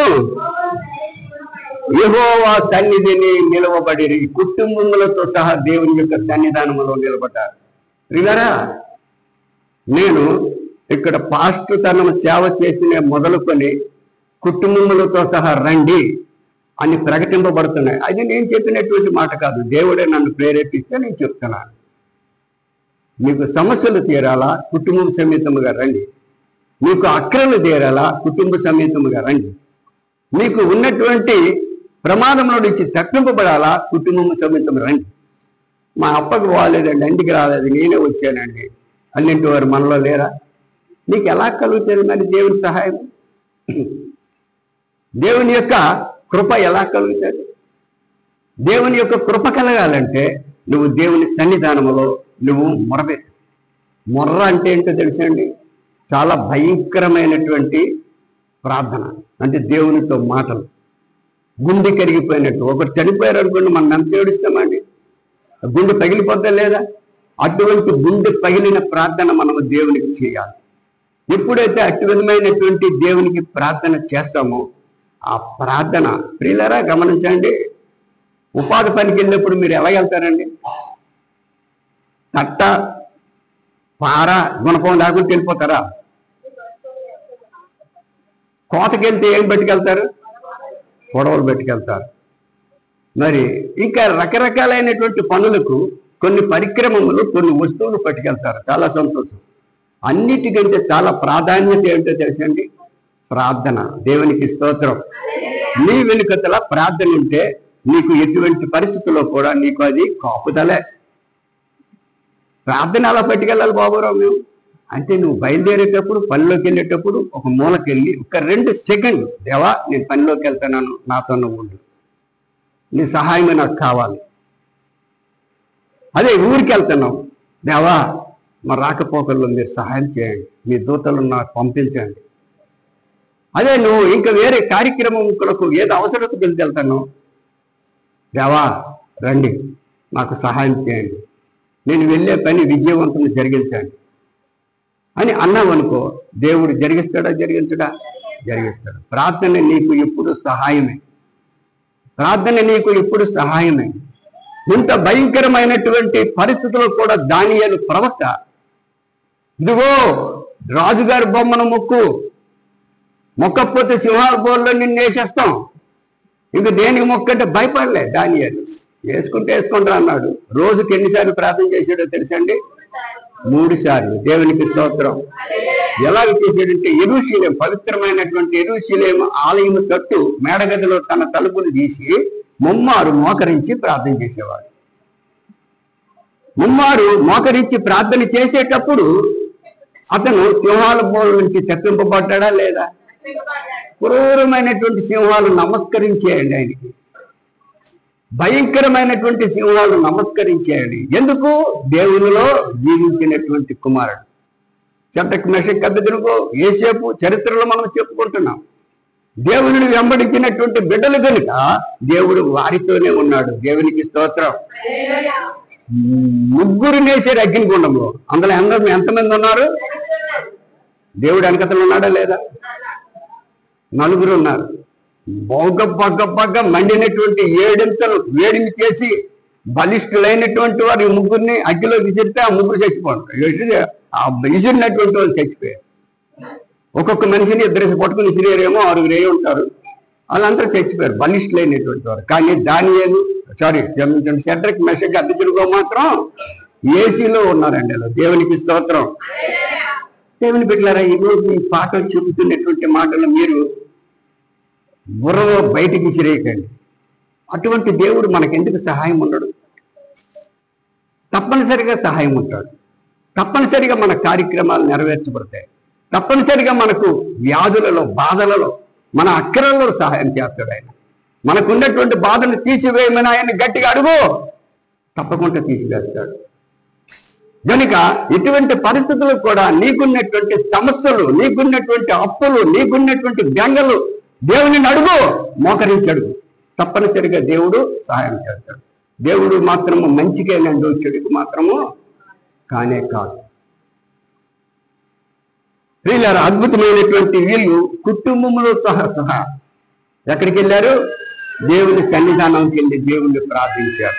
యెహోవా సన్నిధిని నిలవబడి, కుటుంబములతో సహా దేవుని యొక్క సన్నిధానంలో నిలబడ్డారు. ప్రియులారా, నేను ఇక్కడ పాస్టర్ తన సేవ చేసిన మొదలుకొని కుటుంబములతో సహా రండి అని ప్రకటింపబడుతున్నాయి. అది నేను చెప్పినటువంటి మాట కాదు, దేవుడే నన్ను ప్రేరేపిస్తే నేను చెప్తున్నాను. మీకు సమస్యలు తీరాలా, కుటుంబం సమేతముగా రండి. మీకు అక్రలు తీరాలా, కుటుంబ సమేతముగా రండి. మీకు ఉన్నటువంటి ప్రమాదంలో నుంచి తప్పింపబడాలా, కుటుంబం సమేతం రండి. మా అప్పకు బాగాలేదండి, ఇంటికి రాలేదు, నేనే వచ్చానండి అన్నింటి వారు మనలో లేరా? నీకు ఎలా కలుగుతుంది మరి దేవుని సహాయం? దేవుని యొక్క కృప ఎలా కలుగుతుంది? దేవుని యొక్క కృప కలగాలంటే నువ్వు దేవుని సన్నిధానంలో నువ్వు మొరపెట్టు. మొర్ర అంటే ఏంటో తెలుసండి? చాలా భయంకరమైనటువంటి ప్రార్థన. అంటే దేవునితో మాటలు, గుండె కరిగిపోయినట్టు. ఒకరు చనిపోయారు అనుకోండి, మనం ఎంత ఏడుస్తామండి, గుండె పగిలిపోద్దా లేదా? అటువంటి గుండె పగిలిన ప్రార్థన మనము దేవునికి చేయాలి. ఎప్పుడైతే అటు విధమైనటువంటి దేవునికి ప్రార్థన చేస్తామో ఆ ప్రార్థన, ప్రియులారా గమనించండి, ఉపాధి పనికి వెళ్ళినప్పుడు మీరు ఎలా వెళ్తారండి? తట్ట, పార, గుణపం లేకుండా వెళ్ళిపోతారా? కోతకెళ్తే ఏం పట్టుకెళ్తారు? పొడవలు పెట్టుకెళ్తారు. మరి ఇంకా రకరకాలైనటువంటి పనులకు కొన్ని పరిక్రమములు, కొన్ని వస్తువులు పట్టుకెళ్తారు. చాలా సంతోషం. అన్నిటికంటే చాలా ప్రాధాన్యత ఏంటో తెలుసండి? ప్రార్థన. దేవునికి స్తోత్రం. నీ వెనుకతల ప్రార్థన ఉంటే నీకు ఎటువంటి పరిస్థితుల్లో కూడా నీకు అది కాపుదలే. ప్రార్థన అలా పట్టుకెళ్ళాలి బాబురావు మేము అంటే, నువ్వు బయలుదేరేటప్పుడు, పనిలోకి వెళ్ళేటప్పుడు ఒక మూలకెళ్ళి ఒక 2 సెకండ్లు, దేవా నేను పనిలోకి వెళ్తున్నాను, నాతో నువ్వు ఉండు, నీ సహాయమే నాకు కావాలి. అదే ఊరికి వెళ్తున్నావు, దేవా మా రాకపోకల్లో మీరు సహాయం చేయండి, మీ దూతలను నాకు పంపించండి. అదే నువ్వు ఇంకా వేరే కార్యక్రమంకు ఏదో అవసరతకు వెళ్తున్నావు, దేవా రండి నాకు సహాయం చేయండి, నేను వెళ్ళే పని విజయవంతం జరిగించండి అని అన్నావనుకో, దేవుడు జరిగిస్తాడా? జరిగిస్తాడు. ప్రార్థన నీకు ఎప్పుడు సహాయమే. ప్రార్థన నీకు ఎప్పుడు సహాయమే. ఇంత భయంకరమైనటువంటి పరిస్థితుల్లో కూడా దానియేలు ప్రవక్త ఇదిగో రాజుగారి బొమ్మను మొక్కపోతే సింహాల బోర్లో నిన్ను వేసేస్తాం. ఇంక దేనికి మొక్కంటే భయపడలే దానియేలు. వేసుకుంటా అన్నాడు. రోజుకి ఎన్నిసార్లు ప్రార్థన చేశాడో తెలుసండి? 3 సార్లు. దేవునికి స్తోత్రం. ఎలాగ చేశాడంటే యెరూషలేము, పవిత్రమైనటువంటి యెరూషలేము ఆలయం తట్టు మేడగదిలో తన తలుపులు తీసి ముమ్మారు మోకరించి ప్రార్థన చేసేవాడు. ముమ్మారు మోకరించి ప్రార్థన చేసేటప్పుడు అతను సింహాల బోర్ల నుంచి తప్పింపబడ్డా లేదా? క్రూరమైనటువంటి సింహాలు నమస్కరించేయండి ఆయనకి. భయంకరమైనటువంటి సింహాలు నమస్కరించేయండి. ఎందుకు? దేవునిలో జీవించినటువంటి కుమారుడు. షద్రక్ మెషక్ అబేద్నెగో యోసేపు చరిత్రలో మనం చెప్పుకుంటున్నాం. దేవుని వెంబడించినటువంటి బిడ్డలు కనుక దేవుడు వారితోనే ఉన్నాడు. దేవునికి స్తోత్రం. 3 నేసారు అగ్నిగుండంలో. అందులో ఎంతమంది ఉన్నారు? దేవుడు వెనకతలు ఉన్నాడా లేదా? 4 ఉన్నారు. బొగ్గ మండినటువంటి 7 వేడిని చేసి బలిష్ఠులైనటువంటి వారు ఈ 3 అగ్గిలో విసిరితే ఆ 3 చచ్చిపోతారు. ఆ విసిరినటువంటి వాళ్ళు చచ్చిపోయారు. ఒక్కొక్క మనిషిని 2 పట్టుకుని విసిరేరేమో 6 ఉంటారు. వాళ్ళందరూ చచ్చిపోయారు, బలిష్ఠులైనటువంటి వారు. కానీ దానియేలు షద్రక్ మెషక్ అబేద్నెగో మాత్రం ఏసీలో ఉన్నారండి. దేవునికి స్తోత్రం. దేవుని బిడ్డలారా, ఈరోజు ఈ పాటలు చెబుతున్నటువంటి మాటలు మీరు బుర్రలో బయటికి విసిరేయకండి. అటువంటి దేవుడు మనకెందుకు సహాయం ఉండడు? తప్పనిసరిగా సహాయం ఉంటాడు. తప్పనిసరిగా మన కార్యక్రమాలు నెరవేర్చబడతాయి. తప్పనిసరిగా మనకు వ్యాధులలో, బాధలలో, మన అక్కరలలో సహాయం చేస్తాడు ఆయన. మనకున్నటువంటి బాధను తీసివేయమని ఆయన గట్టిగా అడుగు, తప్పకుండా తీసివేస్తాడు. కనుక ఇటువంటి పరిస్థితులు కూడా నీకున్నటువంటి సమస్యలు, నీకున్నటువంటి అప్పులు, నీకున్నటువంటి బెంగలు దేవుని అడుగు, మోకరించి అడుగు. తప్పనిసరిగా దేవుడు సహాయం చేస్తాడు. దేవుడు మాత్రము మంచికేనండు, చెడుకు మాత్రము కానే కాదు. వీళ్ళ అద్భుతమైనటువంటి వీళ్ళు కుటుంబంలో సహా ఎక్కడికి వెళ్ళారు? దేవుని సన్నిధానంకి వెళ్ళి దేవుణ్ణి ప్రార్థించారు.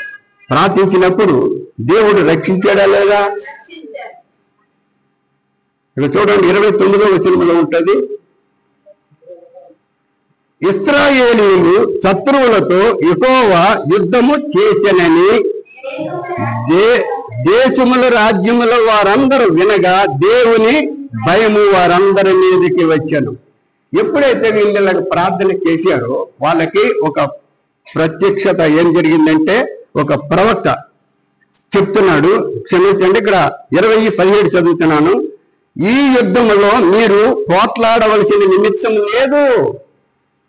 ప్రార్థించినప్పుడు దేవుడు రక్షించాడా లేదా? ఇక్కడ చూడండి, 29వ వచనంలో ఉంటుంది, ఇశ్రాయేలీయులు శత్రువులతో యెహోవా యుద్ధము చేసెనని దేశముల రాజ్యముల వారందరూ వినగా దేవుని భయము వారందరి మీదకి వచ్చాను. ఎప్పుడైతే వీళ్ళకి ప్రార్థన చేశారో వాళ్ళకి ఒక ప్రత్యక్షత ఏం జరిగిందంటే, ఒక ప్రవక్త చెప్తున్నాడు. క్షమించండి, ఇక్కడ 20:17 చదువుతున్నాను. ఈ యుద్ధములో మీరు పోట్లాడవలసిన నిమిత్తం లేదు.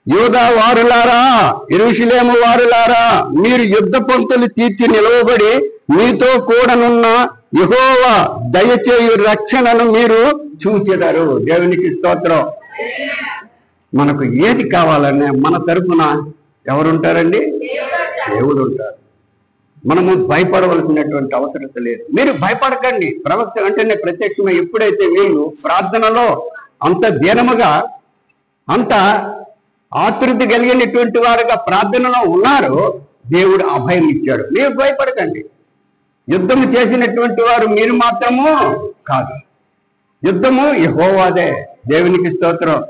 యూదా వారులారా, యెరూషలేము వారులారా, మీరు యుద్ధ పంక్తులు తీర్చి నిలవబడి మీతో కూడనున్న యెహోవా దయచేయు రక్షణను మీరు చూచెదరు. దేవునికి స్తోత్రం. మనకు ఏది కావాలనే మన తరపున ఎవరుంటారండి? దేవుడు ఉంటారు. మనము భయపడవలసినటువంటి అవసరం లేదు. మీరు భయపడకండి. ప్రవక్త వెంటనే ప్రత్యక్షమై ఎప్పుడైతే వీళ్ళు ప్రార్థనలో అంత దీనముగా, అంత ఆతృత కలిగినటువంటి వారుగా ప్రార్థనలో ఉన్నారో దేవుడు అభయం ఇచ్చాడు. మీరు భయపడకండి. యుద్ధము చేసినటువంటి వారు మీరు మాత్రము కాదు, యుద్ధము యెహోవాదే. దేవునికి స్తోత్రం.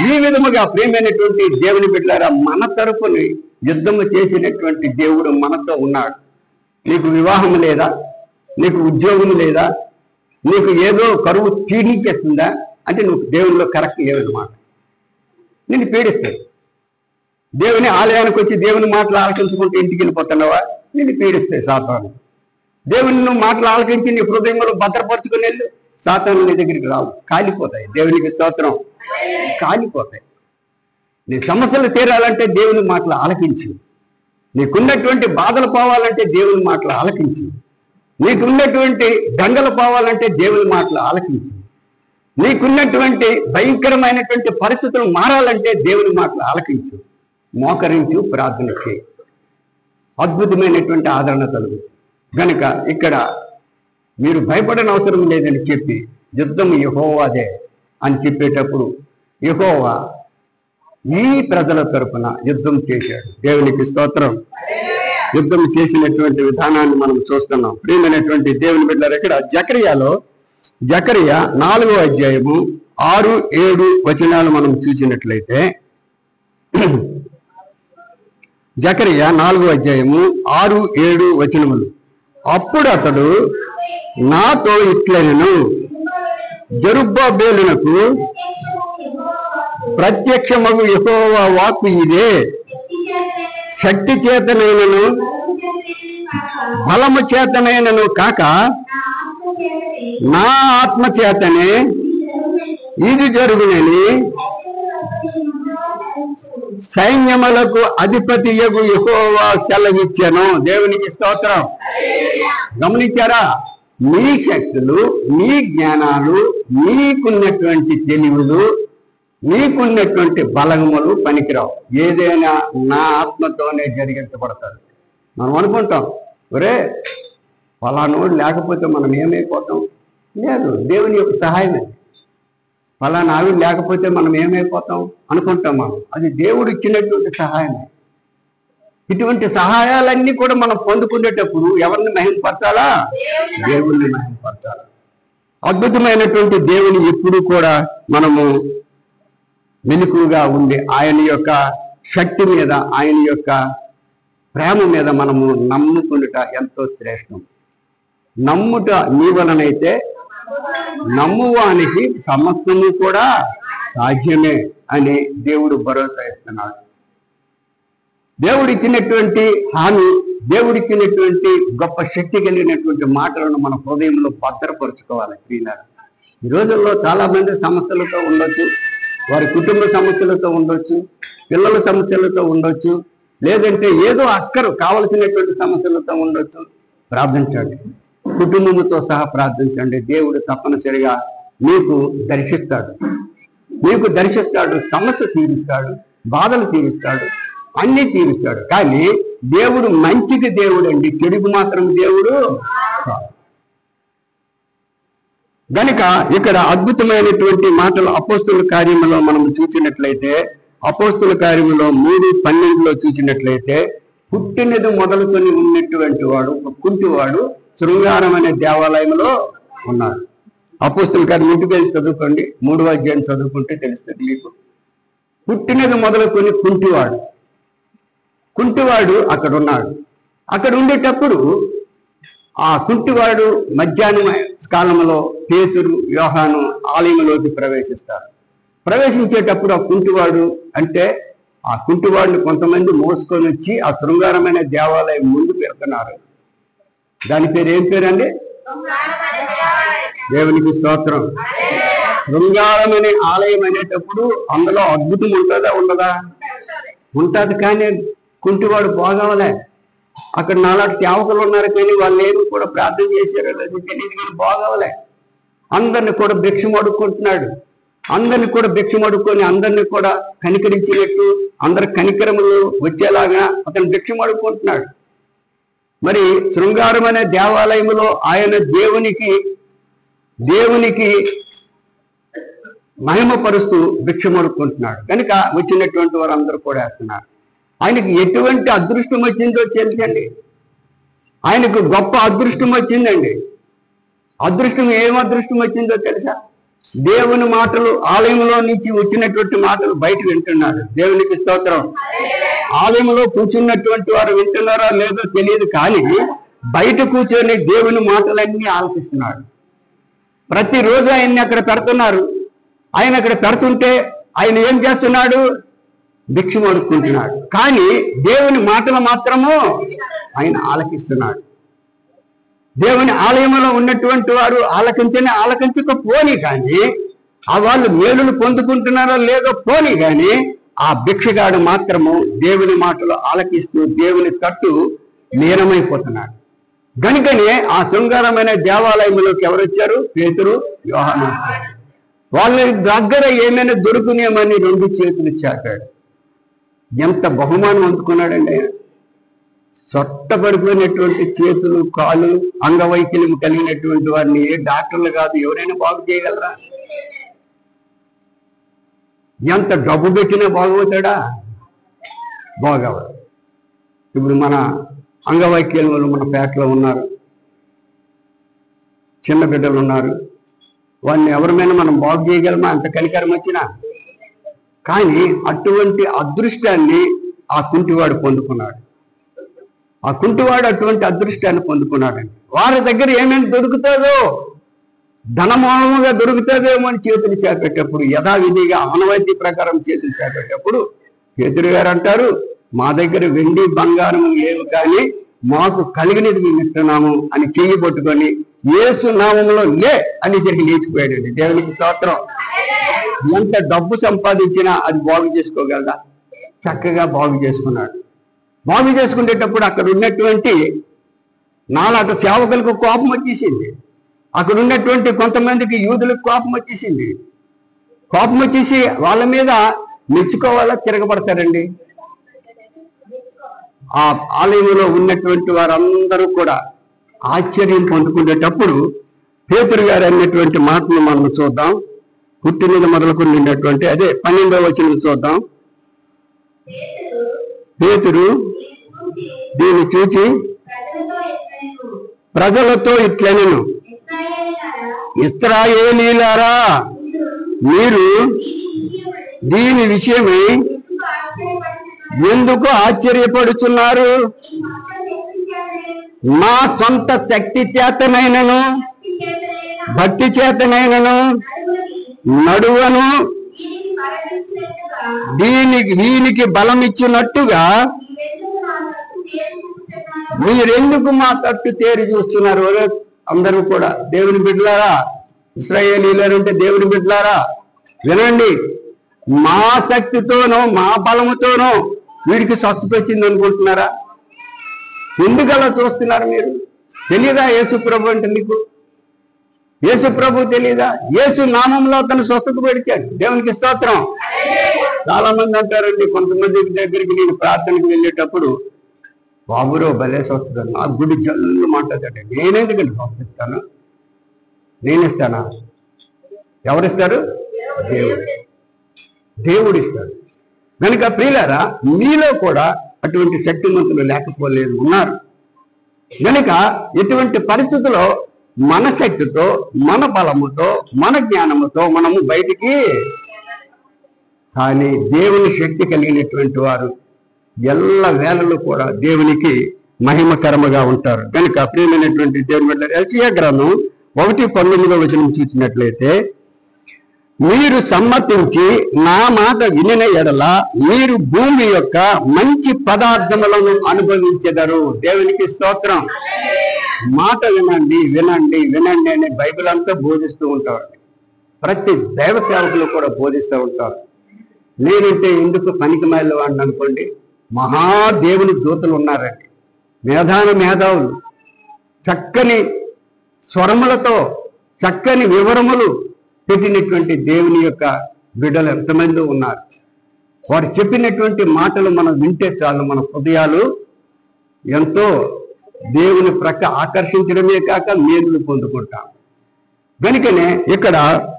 ఈ విధముగా ప్రియమైనటువంటి దేవుని బిడ్డలారా, మన తరపుని యుద్ధము చేసినటువంటి దేవుడు మనతో ఉన్నాడు. నీకు వివాహం లేదా? నీకు ఉద్యోగం లేదా? నీకు ఏదో కరువు పీడించేస్తుందా అంటే నువ్వు దేవునిలో కరెక్ట్ లేవన్నమాట. నిన్ను పీడిస్తాయి. దేవుని ఆలయానికి వచ్చి దేవుని మాటలు ఆలకించుకుంటూ ఇంటికి వెళ్ళిపోతున్నావా? నిన్ను పీడిస్తాయి సాతాను. దేవుని నువ్వు మాటలు ఆలకించి నీ హృదయంలో భద్రపరుచుకుని వెళ్ళు, సాతాను నీ దగ్గరికి రావు, కాలిపోతాయి. దేవునికి స్తోత్రం. కాలిపోతాయి. నీ సమస్యలు తీరాలంటే దేవుని మాటలు ఆలకించు. నీకున్నటువంటి బాధలు పోవాలంటే దేవుని మాటలు ఆలకించు. నీకున్నటువంటి దండలు పోవాలంటే దేవుని మాటలు ఆలకించు. నీకున్నటువంటి భయంకరమైనటువంటి పరిస్థితులు మారాలంటే దేవుని మాటలు ఆలకించు. మోకరించు, ప్రార్థన చేయి. అద్భుతమైనటువంటి ఆదరణ కలుగు. కనుక ఇక్కడ మీరు భయపడని అవసరం లేదని చెప్పి యుద్ధం యెహోవాదే అని చెప్పేటప్పుడు యెహోవా ఈ ప్రజల తరపున యుద్ధం చేశాడు. దేవునికి స్తోత్రం. యుద్ధం చేసినటువంటి విధానాన్ని మనం చూస్తున్నాం. ప్రియమైనటువంటి దేవుని బిడ్డలారా, ఇక్కడ జకర్యాలో జకరియా 4వ అధ్యాయము 6-7 వచనాలు మనం చూసినట్లయితే, జకరియా 4వ అధ్యాయము 6-7 వచనములు. అప్పుడు అతడు నాతో ఇట్లనెను, జెరుబ్బాబెలునకు ప్రత్యక్షమగు యెహోవా వాక్కు ఇదే, శక్తి చేతనైనను బలము చేతనైనను కాక నా ఆత్మ చేతనే ఇది జరుగునని సైన్యములకు అధిపతియగు యెహోవా సెలవిచ్చెను. దేవునికి స్తోత్రం. గమనించారా? మీ శక్తులు, మీ జ్ఞానాలు, మీకున్నటువంటి తెలివులు, మీకున్నటువంటి బలములు పనికిరావు. ఏదైనా నా ఆత్మతోనే జరిగించబడతారు. మనం అనుకుంటాం, ఒరే ఫలానోడు లేకపోతే మనం ఏమైపోతాం. లేదు, దేవుని యొక్క సహాయమే. ఫలానా ఆవిడ లేకపోతే మనం ఏమైపోతాం అనుకుంటాం. మనం అది దేవుడు ఇచ్చినటువంటి సహాయమే. ఇటువంటి సహాయాలన్నీ కూడా మనం పొందుకునేటప్పుడు ఎవరిని మహిమపరచాలా? దేవుణ్ణి మహిమపరచాలా. అద్భుతమైనటువంటి దేవుని ఎప్పుడు కూడా మనము మెలకువగా ఉండి ఆయన యొక్క శక్తి మీద, ఆయన యొక్క ప్రేమ మీద మనము నమ్ముకునుట ఎంతో శ్రేష్టం. నమ్ముట నీ వలనైతే నమ్మువానికి సమస్తము కూడా సాధ్యమే అని దేవుడు భరోసా ఇస్తున్నాడు. దేవుడిచ్చినటువంటి హామీ, దేవుడిచ్చినటువంటి గొప్ప శక్తి కలిగినటువంటి మాటలను మన హృదయంలో భద్రపరుచుకోవాలి. ప్రియులారా, ఈ రోజుల్లో చాలా మంది సమస్యలతో ఉండొచ్చు, వారి కుటుంబ సమస్యలతో ఉండొచ్చు, పిల్లల సమస్యలతో ఉండొచ్చు, లేదంటే ఏదో అక్కరు కావలసినటువంటి సమస్యలతో ఉండొచ్చు. ప్రార్థించండి, కుటుంబంతో సహా ప్రార్థించండి. దేవుడు తప్పనిసరిగా మీకు దర్శిస్తాడు, మీకు దర్శిస్తాడు, సమస్య తీరుస్తాడు, బాధలు తీరుస్తాడు, అన్ని తీరుస్తాడు. కానీ దేవుడు మంచికి దేవుడు అండి, చెడుకు మాత్రం దేవుడు కాదు. గనుక ఇక్కడ అద్భుతమైనటువంటి మాటలు అపోస్తుల కార్యములో మనం చూసినట్లయితే, అపోస్తుల కార్యములో 3:12 చూసినట్లయితే, పుట్టినది మొదలుకొని ఉన్నటువంటి వాడు, ఒక కుంటివాడు శృంగారం అనే దేవాలయంలో ఉన్నాడు. అపోస్తుల కార్యం ఇంటికి వెళ్ళి చదువుకోండి, 3వ అధ్యాయం చదువుకుంటే తెలుస్తుంది మీకు. పుట్టినది మొదలుకొని కుంటివాడు అక్కడ ఉన్నాడు. అక్కడ ఉండేటప్పుడు ఆ కుంటివాడు మధ్యాహ్నం కాలంలో పేతురు, యోహాను ఆలయంలోకి ప్రవేశిస్తారు. ప్రవేశించేటప్పుడు ఆ కుంటివాడు అంటే ఆ కుంటివాడిని కొంతమంది మోసుకొని వచ్చి ఆ శృంగారమైన దేవాలయం ముందు పెడుతున్నారు. దాని పేరు ఏం పేరండి? దేవునికి స్తోత్రం. శృంగారం అనే ఆలయం అనేటప్పుడు అందులో అద్భుతం ఉంటుందా ఉండదా? ఉంటుంది. కానీ కుంటివాడు బాగవలే. అక్కడ నాలాంటి సేవకులు ఉన్నారు, కానీ వాళ్ళు ఏమి కూడా ప్రార్థన చేశారో లేదు తెలియదు, కానీ బాగవలే. అందరిని కూడా భిక్షం అడుక్కుంటున్నాడు. అందరిని కూడా భిక్షం అడుక్కొని అందరినీ కూడా కనికరించినట్టు, అందరి కనికరములు వచ్చేలాగా అతను భిక్షం అడుక్కుంటున్నాడు. మరి శృంగారం అనే దేవాలయంలో ఆయన దేవునికి మహిమపరుస్తూ భిక్షం అడుక్కుంటున్నాడు. కనుక వచ్చినటువంటి వారు అందరూ కూడా వేస్తున్నారు. ఆయనకి ఎటువంటి అదృష్టం వచ్చిందో తెలుసండి. ఆయనకు గొప్ప అదృష్టం వచ్చిందండి. అదృష్టం ఏం అదృష్టం వచ్చిందో తెలుసా? దేవుని మాటలు, ఆలయంలో నుంచి వచ్చినటువంటి మాటలు బయట వింటున్నాడు. దేవునికి స్తోత్రం. ఆలయంలో కూర్చున్నటువంటి వారు వింటున్నారో లేదో తెలియదు, కానీ బయట కూర్చొని దేవుని మాటలన్నీ ఆలకిస్తున్నాడు. ప్రతిరోజు ఆయన్ని అక్కడ పెడుతున్నారు. ఆయన అక్కడ పెడుతుంటే ఆయన ఏం చేస్తున్నాడు? భిక్షం అడుక్కుంటున్నాడు. కానీ దేవుని మాటలు మాత్రము ఆయన ఆలకిస్తున్నాడు. దేవుని ఆలయంలో ఉన్నటువంటి వారు ఆలకించకపోని కానీ, ఆ వాళ్ళు మేలును పొందుకుంటున్నారో లేదో పోని కానీ, ఆ భిక్షగాడు మాత్రము దేవుని మాటలు ఆలకిస్తూ దేవుని తట్టు లీనమైపోతున్నాడు. గనుకనే ఆ శృంగారమైన దేవాలయంలోకి ఎవరు వచ్చారు? పేతురు, యోహాను. వాళ్ళ దగ్గర ఏమైనా దొరుకునేమని 2 చేతులు చాపాడు. ఎంత బహుమానం అందుకున్నాడండి. సొట్టపడిపోయినటువంటి చేతులు, కాళ్ళు, అంగవైకల్యం కలిగినటువంటి వారిని ఏ డాక్టర్లు కాదు ఎవరైనా బాగు చేయగలరా? ఎంత డబ్బు పెట్టినా బాగవుతాడా? బాగవడు. ఇప్పుడు మన అంగవైకల్యం వాళ్ళు మన పేటలో ఉన్నారు, చిన్న బిడ్డలు ఉన్నారు, వాడిని ఎవరిమైనా మనం బాగు చేయగలమా అంత కనికరం వచ్చినా? కానీ అటువంటి అదృష్టాన్ని ఆ కుంటివాడు పొందుకున్నాడు. ఆ కుంటివాడు అటువంటి అదృష్టాన్ని పొందుకున్నాడండి. వారి దగ్గర ఏమేమి దొరుకుతుందో, ధనమూలముగా దొరుకుతుందేమో అని చేతులు చేపట్టేటప్పుడు, యథావిధిగా ఆనవాయితీ ప్రకారం చేతులు చేపట్టేటప్పుడు పేతురు గారు అంటారు, మా దగ్గర వెండి బంగారం లేవు, కానీ మాకు కలిగినది మేము ఇస్తున్నాము అని చెయ్యి పట్టుకొని యేసు నామంలో లే అని తిరిగి లేచిపోయాడండి. దేవునికి స్తోత్రం. ఎంత డబ్బు సంపాదించినా అది బాగు చేసుకోగలదా? చక్కగా బాగు చేసుకున్నాడు. బాగు చేసుకునేటప్పుడు అక్కడ ఉన్నటువంటి నాలాట సేవకులకు కోపం వచ్చేసింది. అక్కడ ఉన్నటువంటి కొంతమందికి యూదులకు కోపం వచ్చేసింది. కోపం వచ్చేసి వాళ్ళ మీద మెచ్చుకోవాలా తిరగబడతారండి. ఆ ఆలయంలో ఉన్నటువంటి వారందరూ కూడా ఆశ్చర్యం పొందుకునేటప్పుడు పేతురు గారు అన్నటువంటి మాటలు మనం చూద్దాం. పుట్టి మీద మొదలుకున్నటువంటి అదే 12వ వచనం చూద్దాం. పేతురు దీన్ని చూచి ప్రజలతో ఇట్లనెను, ఇశ్రాయేలీయులారా, మీరు దీని విషయమై ఎందుకు ఆశ్చర్యపడుతున్నారు? మా సొంత శక్తి చేతనైనను భక్తి చేతనైనను నడువను వీనికి బలం ఇచ్చినట్టుగా మీరెందుకు మా తట్టు తేరి చూస్తున్నారు? అందరూ కూడా దేవుని బిడ్డలారా, ఇశ్రాయేలీయులారు అంటే దేవుని బిడ్డలారా వినండి. మా శక్తితోనో మా బలముతోనో వీడికి స్వస్థత వచ్చింది అనుకుంటున్నారా? ఎందుకు అలా చూస్తున్నారు? మీరు తెలియదా యేసు ప్రభు అంటే? మీకు యేసు ప్రభు తెలియదా? యేసు నామంలో తను స్వస్థత పెడిచాడు. దేవునికి స్తోత్రం. చాలా మంది అంటారండి, కొంతమంది దగ్గరికి నేను ప్రార్థనకు వెళ్ళేటప్పుడు, బాబురో భలే స్వస్థత, నా గుడి జల్లు మాట్లాడాడు. నేనెందుకంటే స్వస్థిస్తాను? నేనిస్తానా? ఎవరిస్తారు? దేవుడు ఇస్తాడు. కనుక ప్రియులారా, మీలో కూడా అటువంటి శక్తిమంతులు లేకపోలేదు, ఉన్నారు. కనుక ఎటువంటి పరిస్థితుల్లో మన శక్తితో, మన బలముతో, మన జ్ఞానముతో మనము బయటికి, కానీ దేవుని శక్తి కలిగినటువంటి వారు ఎల్ల వేళలు కూడా దేవునికి మహిమకరముగా ఉంటారు. కనుక ప్రియమైనటువంటి దేవుని బిడ్డలారా, యెషయా గ్రంథం 1:19 వచనం చూసినట్లయితే, మీరు సమ్మతించి నా మాట వినిన ఎడల మీరు భూమి యొక్క మంచి పదార్థములను అనుభవించెదరు. దేవునికి స్తోత్రం. మాట వినండి వినండి వినండి అని బైబిల్ అంతా బోధిస్తూ ఉంటారు. ప్రతి దైవ సేవకులు కూడా బోధిస్తూ ఉంటారు. నేనంటే ఎందుకు పనికి మాలిన వాడిని అనుకోండి, మహాదేవుని దూతలు ఉన్నారండి, మేధావులు, చక్కని స్వరములతో చక్కని వివరములు పెట్టినటువంటి దేవుని యొక్క బిడ్డలు ఎంతమంది ఉన్నారు. వారు చెప్పినటువంటి మాటలు మనం వింటే చాలు, మన హృదయాలు ఎంతో దేవుని ప్రక్క ఆకర్షించడమే కాక మేలులు పొందుకుంటాం. కనుకనే ఇక్కడ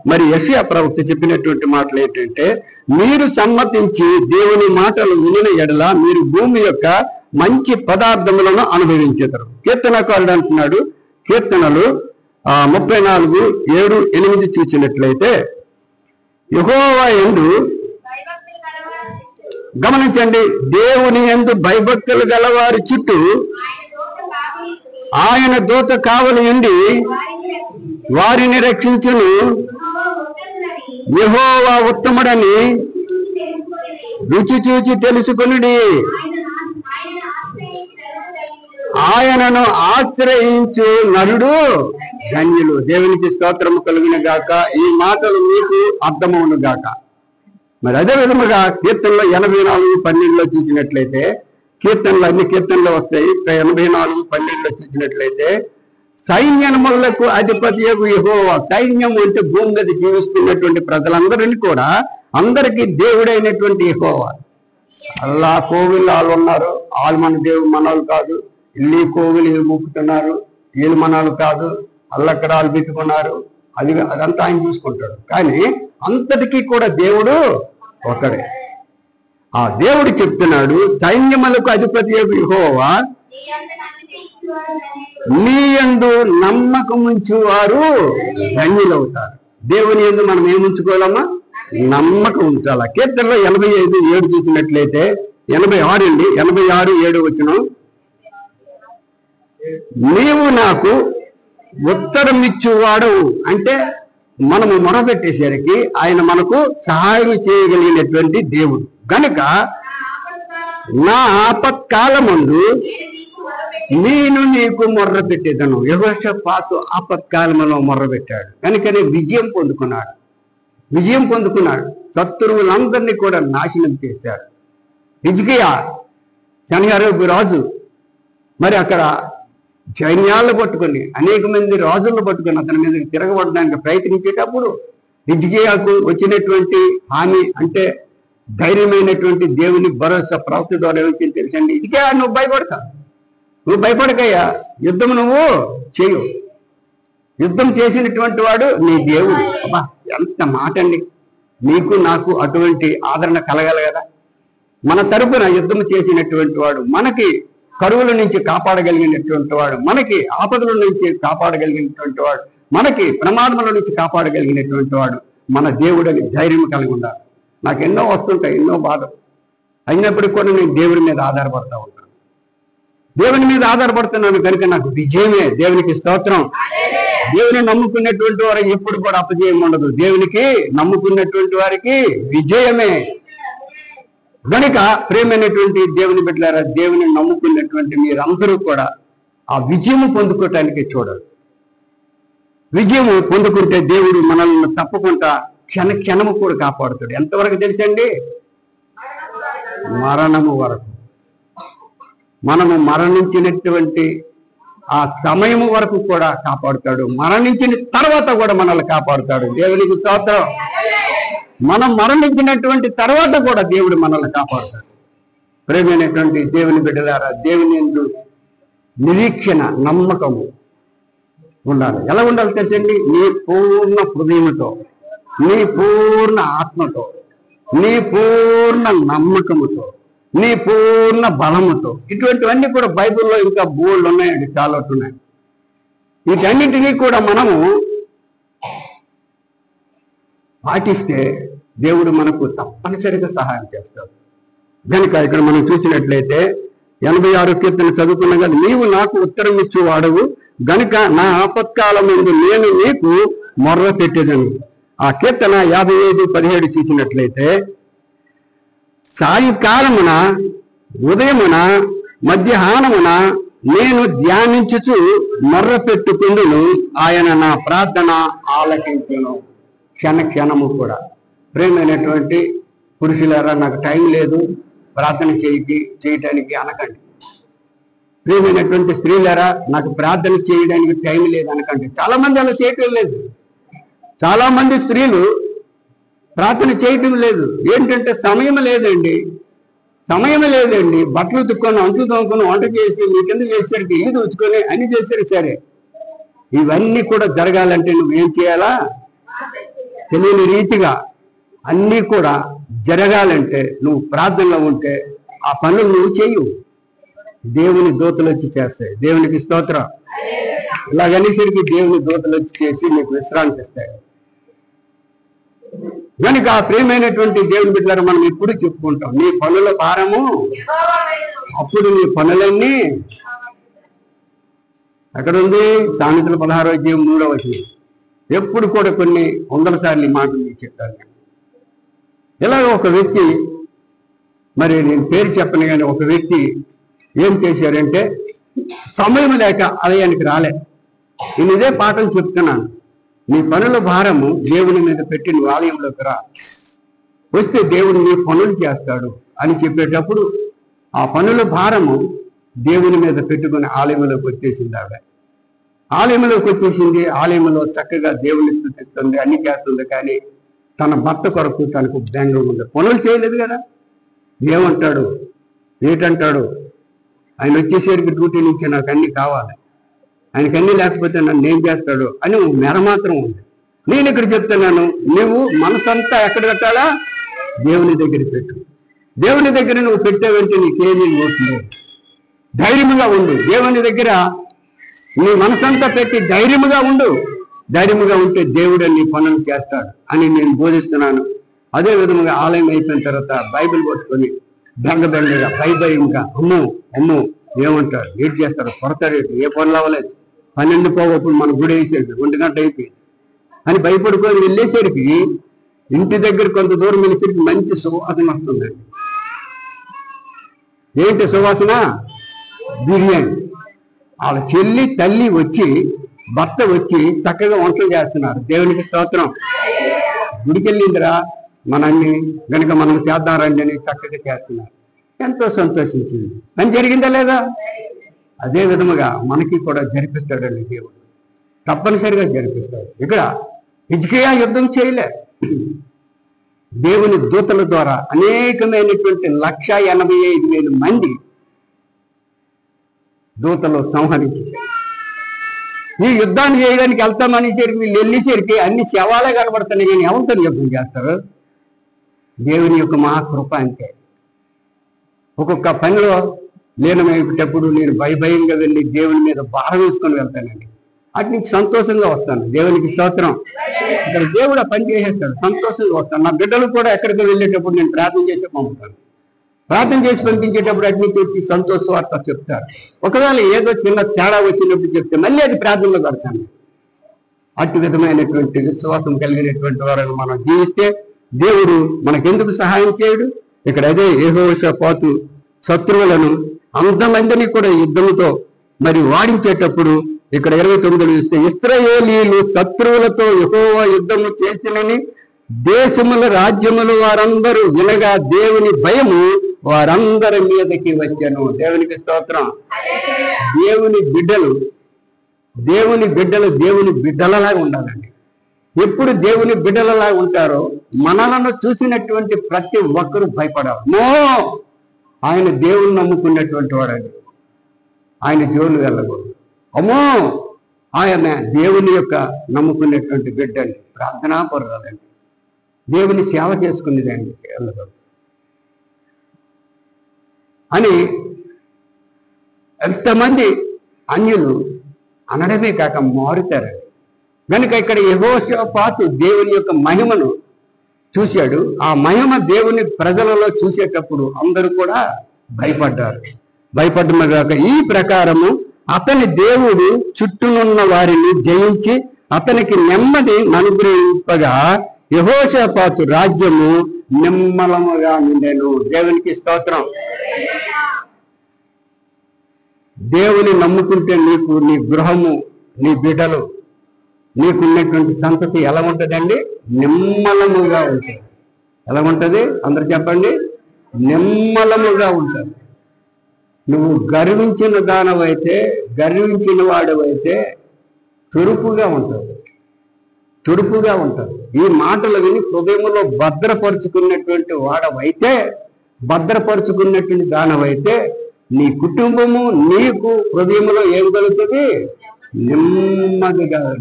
మరి యెషయా ప్రవక్త చెప్పినటువంటి మాటలు ఏంటంటే, మీరు సమ్మతించి దేవుని మాటలు వినిన ఎడల మీరు భూమి యొక్క మంచి పదార్థములను అనుభవించెదరు. కీర్తనకారుడు అంటున్నాడు, కీర్తనలు 34:7-8 చూసినట్లయితే, యెహోవా యందు గమనించండి, దేవుని యందు భయభక్తులు గలవారి చుట్టూ ఆయన దూత కావలి ఉండి వారిని రక్షించును. యెహోవా ఉత్తముడని రుచి చూచి తెలుసుకొనుడి. ఆయనను ఆశ్రయించు నరుడు ధన్యులు. దేవునికి స్తోత్రము కలుగును గాక. ఈ మాటలు మీకు అర్థమవును గాక. మరి అదే విధముగా కీర్తనలో 84:12 చూసినట్లయితే, కీర్తనలు అన్ని కీర్తనలు వస్తాయి. 84:12 చూసినట్లయితే, సైన్యములకు అధిపతియగు యెహోవా. సైన్యం అంటే భూమి మీద జీవిస్తున్నటువంటి ప్రజలందరినీ కూడా అందరికీ దేవుడైనటువంటి యెహోవా. అల్లా కోవిల్ వాళ్ళు ఉన్నారు, వాళ్ళు మన దేవుడు, మనవాళ్ళు కాదు. ఇల్లు కోవిలు వీళ్ళు మొక్కుతున్నారు, వీళ్ళు మనవాళ్ళు కాదు. అల్లక్కడ వాళ్ళు పెట్టుకున్నారు, అదంతా ఆయన చూసుకుంటాడు. కానీ అంతటికీ కూడా దేవుడు ఒకడే. ఆ దేవుడు చెప్తున్నాడు, సైన్యములకు అధిపతి యెహోవా నీ యందు నమ్మకముంచు వారు ధన్యులవుతారు. దేవుని యందు మనం ఏముంచుకోవాలమ్మా? నమ్మకం ఉంచాలా. కీర్తనలో 85:7 చూసినట్లయితే 86 అండి, 86:7 వచనం, నీవు నాకు ఉత్తరం ఇచ్చువాడు. అంటే మనము మొరపెట్టేసరికి ఆయన మనకు సహాయం చేయగలిగినటువంటి దేవుడు గనుక నా ఆపత్కాలమందు నేను నీకు మొర్ర పెట్టేదను. యెహోషాపాతు ఆపత్కాలంలో మొర్ర పెట్టాడు కనుకనే విజయం పొందుకున్నాడు. శత్రువులందరినీ కూడా నాశనం చేశాడు. హిజ్కియా సెనహెరీబు రాజు మరి అక్కడ సైన్యాలను పట్టుకొని అనేక మంది రాజులను పట్టుకొని అతని మీద తిరగబడడానికి ప్రయత్నించేటప్పుడు హిజ్కియాకు వచ్చినటువంటి హామీ అంటే ధైర్యమైనటువంటి దేవుని భరోసా ప్రవక్త ద్వారా ఏమొచ్చింది తెలుసండి? హిజ్కియా, నువ్వు భయపడకయ్యా, యుద్ధం నువ్వు చేయు, యుద్ధం చేసినటువంటి వాడు నీ దేవుడు. అబ్బా, ఎంత మాట అండి! నీకు నాకు అటువంటి ఆదరణ కలగాలి కదా. మన తరపున యుద్ధం చేసినటువంటి వాడు, మనకి కరువుల నుంచి కాపాడగలిగినటువంటి వాడు, మనకి ఆపదల నుంచి కాపాడగలిగినటువంటి వాడు, మనకి ప్రమాదముల నుంచి కాపాడగలిగినటువంటి వాడు మన దేవుడని ధైర్యం కలిగి ఉండాలి. నాకు ఎన్నో వస్తుంటాయి, ఎన్నో బాధలు అయినప్పటికీ కూడా నేను దేవుని మీద ఆధారపడతా ఉంటాను. దేవుని మీద ఆధారపడుతున్నాను కనుక నాకు విజయమే. దేవునికి స్తోత్రం. దేవుని నమ్ముకున్నటువంటి వారికి ఎప్పుడు కూడా అపజయం ఉండదు. దేవునికి నమ్ముకున్నటువంటి వారికి విజయమే. కనుక ప్రేమైనటువంటి దేవుని బిడ్డలారా, దేవుని నమ్ముకున్నటువంటి మీరందరూ కూడా ఆ విజయము పొందుకోవటానికి చూడాలి. విజయము పొందుకుంటే దేవుడు మనల్ని తప్పకుండా క్షణము కూడా కాపాడుతాడు. ఎంతవరకు తెలుసండి? మరణము వరకు. మనము మరణించినటువంటి ఆ సమయము వరకు కూడా కాపాడుతాడు. మరణించిన తర్వాత కూడా మనల్ని కాపాడుతాడు. దేవునికి స్తోత్రం. మనం మరణించినటువంటి తర్వాత కూడా దేవుడు మనల్ని కాపాడుతాడు. ప్రేమైనటువంటి దేవుని బిడ్డలారా, దేవుని యందు నిరీక్షణ, నమ్మకము ఉండాలి. ఎలా ఉండాలి తెలుసండి? నీ పూర్ణ హృదయముతో, నీ పూర్ణ ఆత్మతో, నీ పూర్ణ నమ్మకముతో, నీ పూర్ణ బలముతో. ఇటువంటివన్నీ కూడా బైబిల్లో ఇంకా బోల్డ్ ఉన్నాయండి, చాలా ఉన్నాయి. వీటన్నిటినీ కూడా మనము పాటిస్తే దేవుడు మనకు తప్పనిసరిగా సహాయం చేస్తాడు. కనుక ఇక్కడ మనం చూసినట్లయితే 86 కీర్తన చదువుకున్నాం కదా, నీవు నాకు ఉత్తరం ఇచ్చు వాడవు గనుక నా ఆపత్కాలం ముందు నేను నీకు మొర్ర పెట్టేదను. ఆ కీర్తన 55:17 చూసినట్లయితే, సాయంకాలమున, ఉదయమున, మధ్యాహ్నమున నేను ధ్యానించుచు మొర్ర పెట్టుకుందును, ఆయన నా ప్రార్థన ఆలకించును. క్షణము కూడా. ప్రేమైనటువంటి పురుషులారా, నాకు టైం లేదు ప్రార్థన చేయటానికి అనకండి. ప్రేమైనటువంటి స్త్రీలారా, నాకు ప్రార్థన చేయడానికి టైం లేదు అనకండి. చాలా మంది అలా చేయటం లేదు. చాలా మంది స్త్రీలు ప్రార్థన చేయటం లేదు. ఏంటంటే సమయం లేదండి. బట్టలు ఉతుక్కొని, అంట్లు తోముకొని, వంట చేసి, మీ కింద చేసేసరికి ఇల్లు ఉంచుకొని అన్ని చేసేసరికి సరే. ఇవన్నీ కూడా జరగాలంటే నువ్వేం చేయాలా? తెలియని రీతిగా అన్నీ కూడా జరగాలంటే నువ్వు ప్రార్థనలో ఉంటే ఆ పనులు నువ్వు చేయు. దేవుని దూతలు వచ్చి చేస్తాయి. దేవునికి స్తోత్రం. ఇలాగనేసరికి దేవుని దూతలు వచ్చి చేసి నీకు విశ్రాంతి ఇస్తాయి. కనుక ఆ ప్రియమైనటువంటి దేవుని బిడ్డలారా, మనం ఎప్పుడు చెప్పుకుంటాం, నీ పనుల భారము అప్పుడు నీ పనులన్నీ ఎక్కడుంది? సామెతలు 16:3 ఎప్పుడు కూడా కొన్ని 100 సార్లు ఈ మాటలు మీకు చెప్తాను. ఇలాగ ఒక వ్యక్తి, మరి నేను పేరు చెప్పను కానీ, ఒక వ్యక్తి ఏం చేశారంటే సమయం లేక ఆలయానికి రాలే. నేను ఇదే పాఠం చెప్తున్నాను. నీ పనుల భారము దేవుని మీద పెట్టి నువ్వు ఆలయంలోకి రా, వస్తే దేవుడు నీ పనులు చేస్తాడు అని చెప్పేటప్పుడు ఆ పనుల భారము దేవుని మీద పెట్టుకుని ఆలయంలోకి వచ్చేసింది. ఆలయంలోకి వచ్చేసింది. ఆలయంలో చక్కగా దేవుని స్తుతిస్తుంది, అన్ని చేస్తుంది. కానీ తన భర్త కొరకు తనకు బెంగ ఉంది. పనులు చేయలేదు కదా. ఏమంటాడు, ఏటంటాడు? ఆయన వచ్చేసరికి డ్యూటీ నుంచి నాకు అన్ని కావాలి, ఆయనకి అన్ని లేకపోతే నన్ను ఏం చేస్తాడు అని మెర మాత్రం ఉంది. నేను ఇక్కడ చెప్తున్నాను, నువ్వు మనసంతా ఎక్కడ పెట్టాలా? దేవుని దగ్గర పెట్టు. దేవుని దగ్గర నువ్వు పెట్టావంటే నీకేమీ లోటు. ధైర్యముగా ఉండు. దేవుని దగ్గర నీ మనసంతా పెట్టి ధైర్యముగా ఉండు. ధైర్యంగా ఉంటే దేవుడు నీ పనులు చేస్తాడు అని నేను బోధిస్తున్నాను. అదే విధంగా ఆలయం అయిపోయిన తర్వాత బైబిల్ పట్టుకొని దండగా భయంగా అమ్మో అమ్మో ఏమంటారు, ఏం చేస్తారు, కొడతారు, ఏ పనులు అవ్వలేదు, 12 పోగప్పుడు మన గుడి వేసేది 1 గంట అయిపోయింది అని భయపడుకొని వెళ్ళేసరికి ఇంటి దగ్గర కొంత దూరం వెళ్ళేసరికి మంచి సువాసన వస్తుందండి. ఏంటి సువాసన? బిర్యానీ. వాళ్ళ చెల్లి తల్లి వచ్చి భర్త వచ్చి చక్కగా వంటలు చేస్తున్నారు. దేవునికి స్తోత్రం. గుడికి వెళ్ళిందిరా మనల్ని కనుక మనం చేద్దాం రండి అని చక్కగా చేస్తున్నారు. ఎంతో సంతోషించింది. అని జరిగిందా లేదా? అదే విధముగా మనకి కూడా జరిపిస్తాడండి దేవుడు, తప్పనిసరిగా జరిపిస్తాడు. ఇక్కడ హిజ్కియా యుద్ధం చేయలే, దేవుని దూతల ద్వారా అనేకమైనటువంటి 185,000 మంది దూతలు సంహరించారు. ఈ యుద్ధాన్ని చేయడానికి వెళ్తామనేసరికి వీళ్ళు వెళ్ళేసరికి అన్ని శవాలే కనబడుతున్నాయి, కానీ ఎవరితో యుద్ధం చేస్తారు? దేవుని యొక్క మహాకృప అంతే. ఒక్కొక్క పనిలో లీనమైపోయేటప్పుడు నేను భయంగా వెళ్ళి దేవుని మీద భారం వేసుకొని వెళ్తానండి. అటు నుంచి సంతోషంగా వస్తాను. దేవునికి స్తోత్రం. ఇక్కడ దేవుడు ఆ పని చేసేస్తాడు, సంతోషంగా వస్తాను. నా బిడ్డలు కూడా ఎక్కడికి వెళ్ళేటప్పుడు నేను ప్రార్థన చేసి పంపుతాను. ప్రార్థన చేసి పంపించేటప్పుడు అటు నుంచి వచ్చి సంతోష వార్త చెప్తారు. ఒకవేళ ఏదో చిన్న తేడా వచ్చినప్పుడు చెప్తే మళ్ళీ అది ప్రార్థనలో పెడతాను. అటు విధమైనటువంటి విశ్వాసం కలిగినటువంటి వారిని మనం జీవిస్తే దేవుడు మనకెందుకు సహాయం చేయడు? ఇక్కడ అదే యెహోషాపాతు శత్రువులను అంతమందిని కూడా యుద్ధముతో మరి వాడించేటప్పుడు ఇక్కడ 29 చూస్తే, ఇశ్రాయేలీయులు శత్రువులతో యెహోవా యుద్ధము చేసినని దేశముల రాజ్యములు వారందరూ వినగా దేవుని భయము వారందరి మీదకి వచ్చాను. దేవునికి స్తోత్రం. దేవుని బిడ్డలు దేవుని బిడ్డలలాగా ఉండాలండి. ఎప్పుడు దేవుని బిడ్డలలా ఉంటారో మనలను చూసినటువంటి ప్రతి ఒక్కరూ భయపడాలి. ఆయన దేవుని నమ్ముకున్నటువంటి వాడండి, ఆయన జోలు వెళ్ళకూడదు. అమ్మో ఆయన దేవుని యొక్క నమ్ముకునేటువంటి బిడ్డండి, ప్రార్థనా పరురాలండి, దేవుని సేవ చేసుకునేదండి వెళ్ళకూడదు అని ఎంతమంది అన్యులు అనడమే కాక మారుతారండి. కనుక ఇక్కడ యెహోషాపాతు దేవుని యొక్క మహిమను చూశాడు. ఆ మహిమ దేవుని ప్రజలలో చూసేటప్పుడు అందరూ కూడా భయపడ్డమే కాక ఈ ప్రకారము అతని దేవుడు చుట్టూనున్న వారిని జయించి అతనికి నెమ్మది అనుగ్రహింపగా యెహోషాపాతు రాజ్యము నిమ్మలముగా ఉండెను. దేవునికి స్తోత్రం. దేవుని నమ్ముకుంటే నీకు నీ గృహము, నీ బిడ్డలు, నీకున్నటువంటి సంతతి ఎలా ఉంటుందండి? నిమ్మలముగా ఉంటుంది. ఎలా ఉంటుంది? అందరు చెప్పండి. నిమ్మలముగా ఉంటుంది. నువ్వు గర్వించిన దానవైతే, గర్వించిన వాడవైతే తురుపుగా ఉంటుంది. ఈ మాటలు విని హృదయంలో భద్రపరుచుకున్నటువంటి వాడవైతే, భద్రపరుచుకున్నటువంటి దానవైతే నీ కుటుంబము నీకు హృదయంలో ఏం కలుగుతుంది?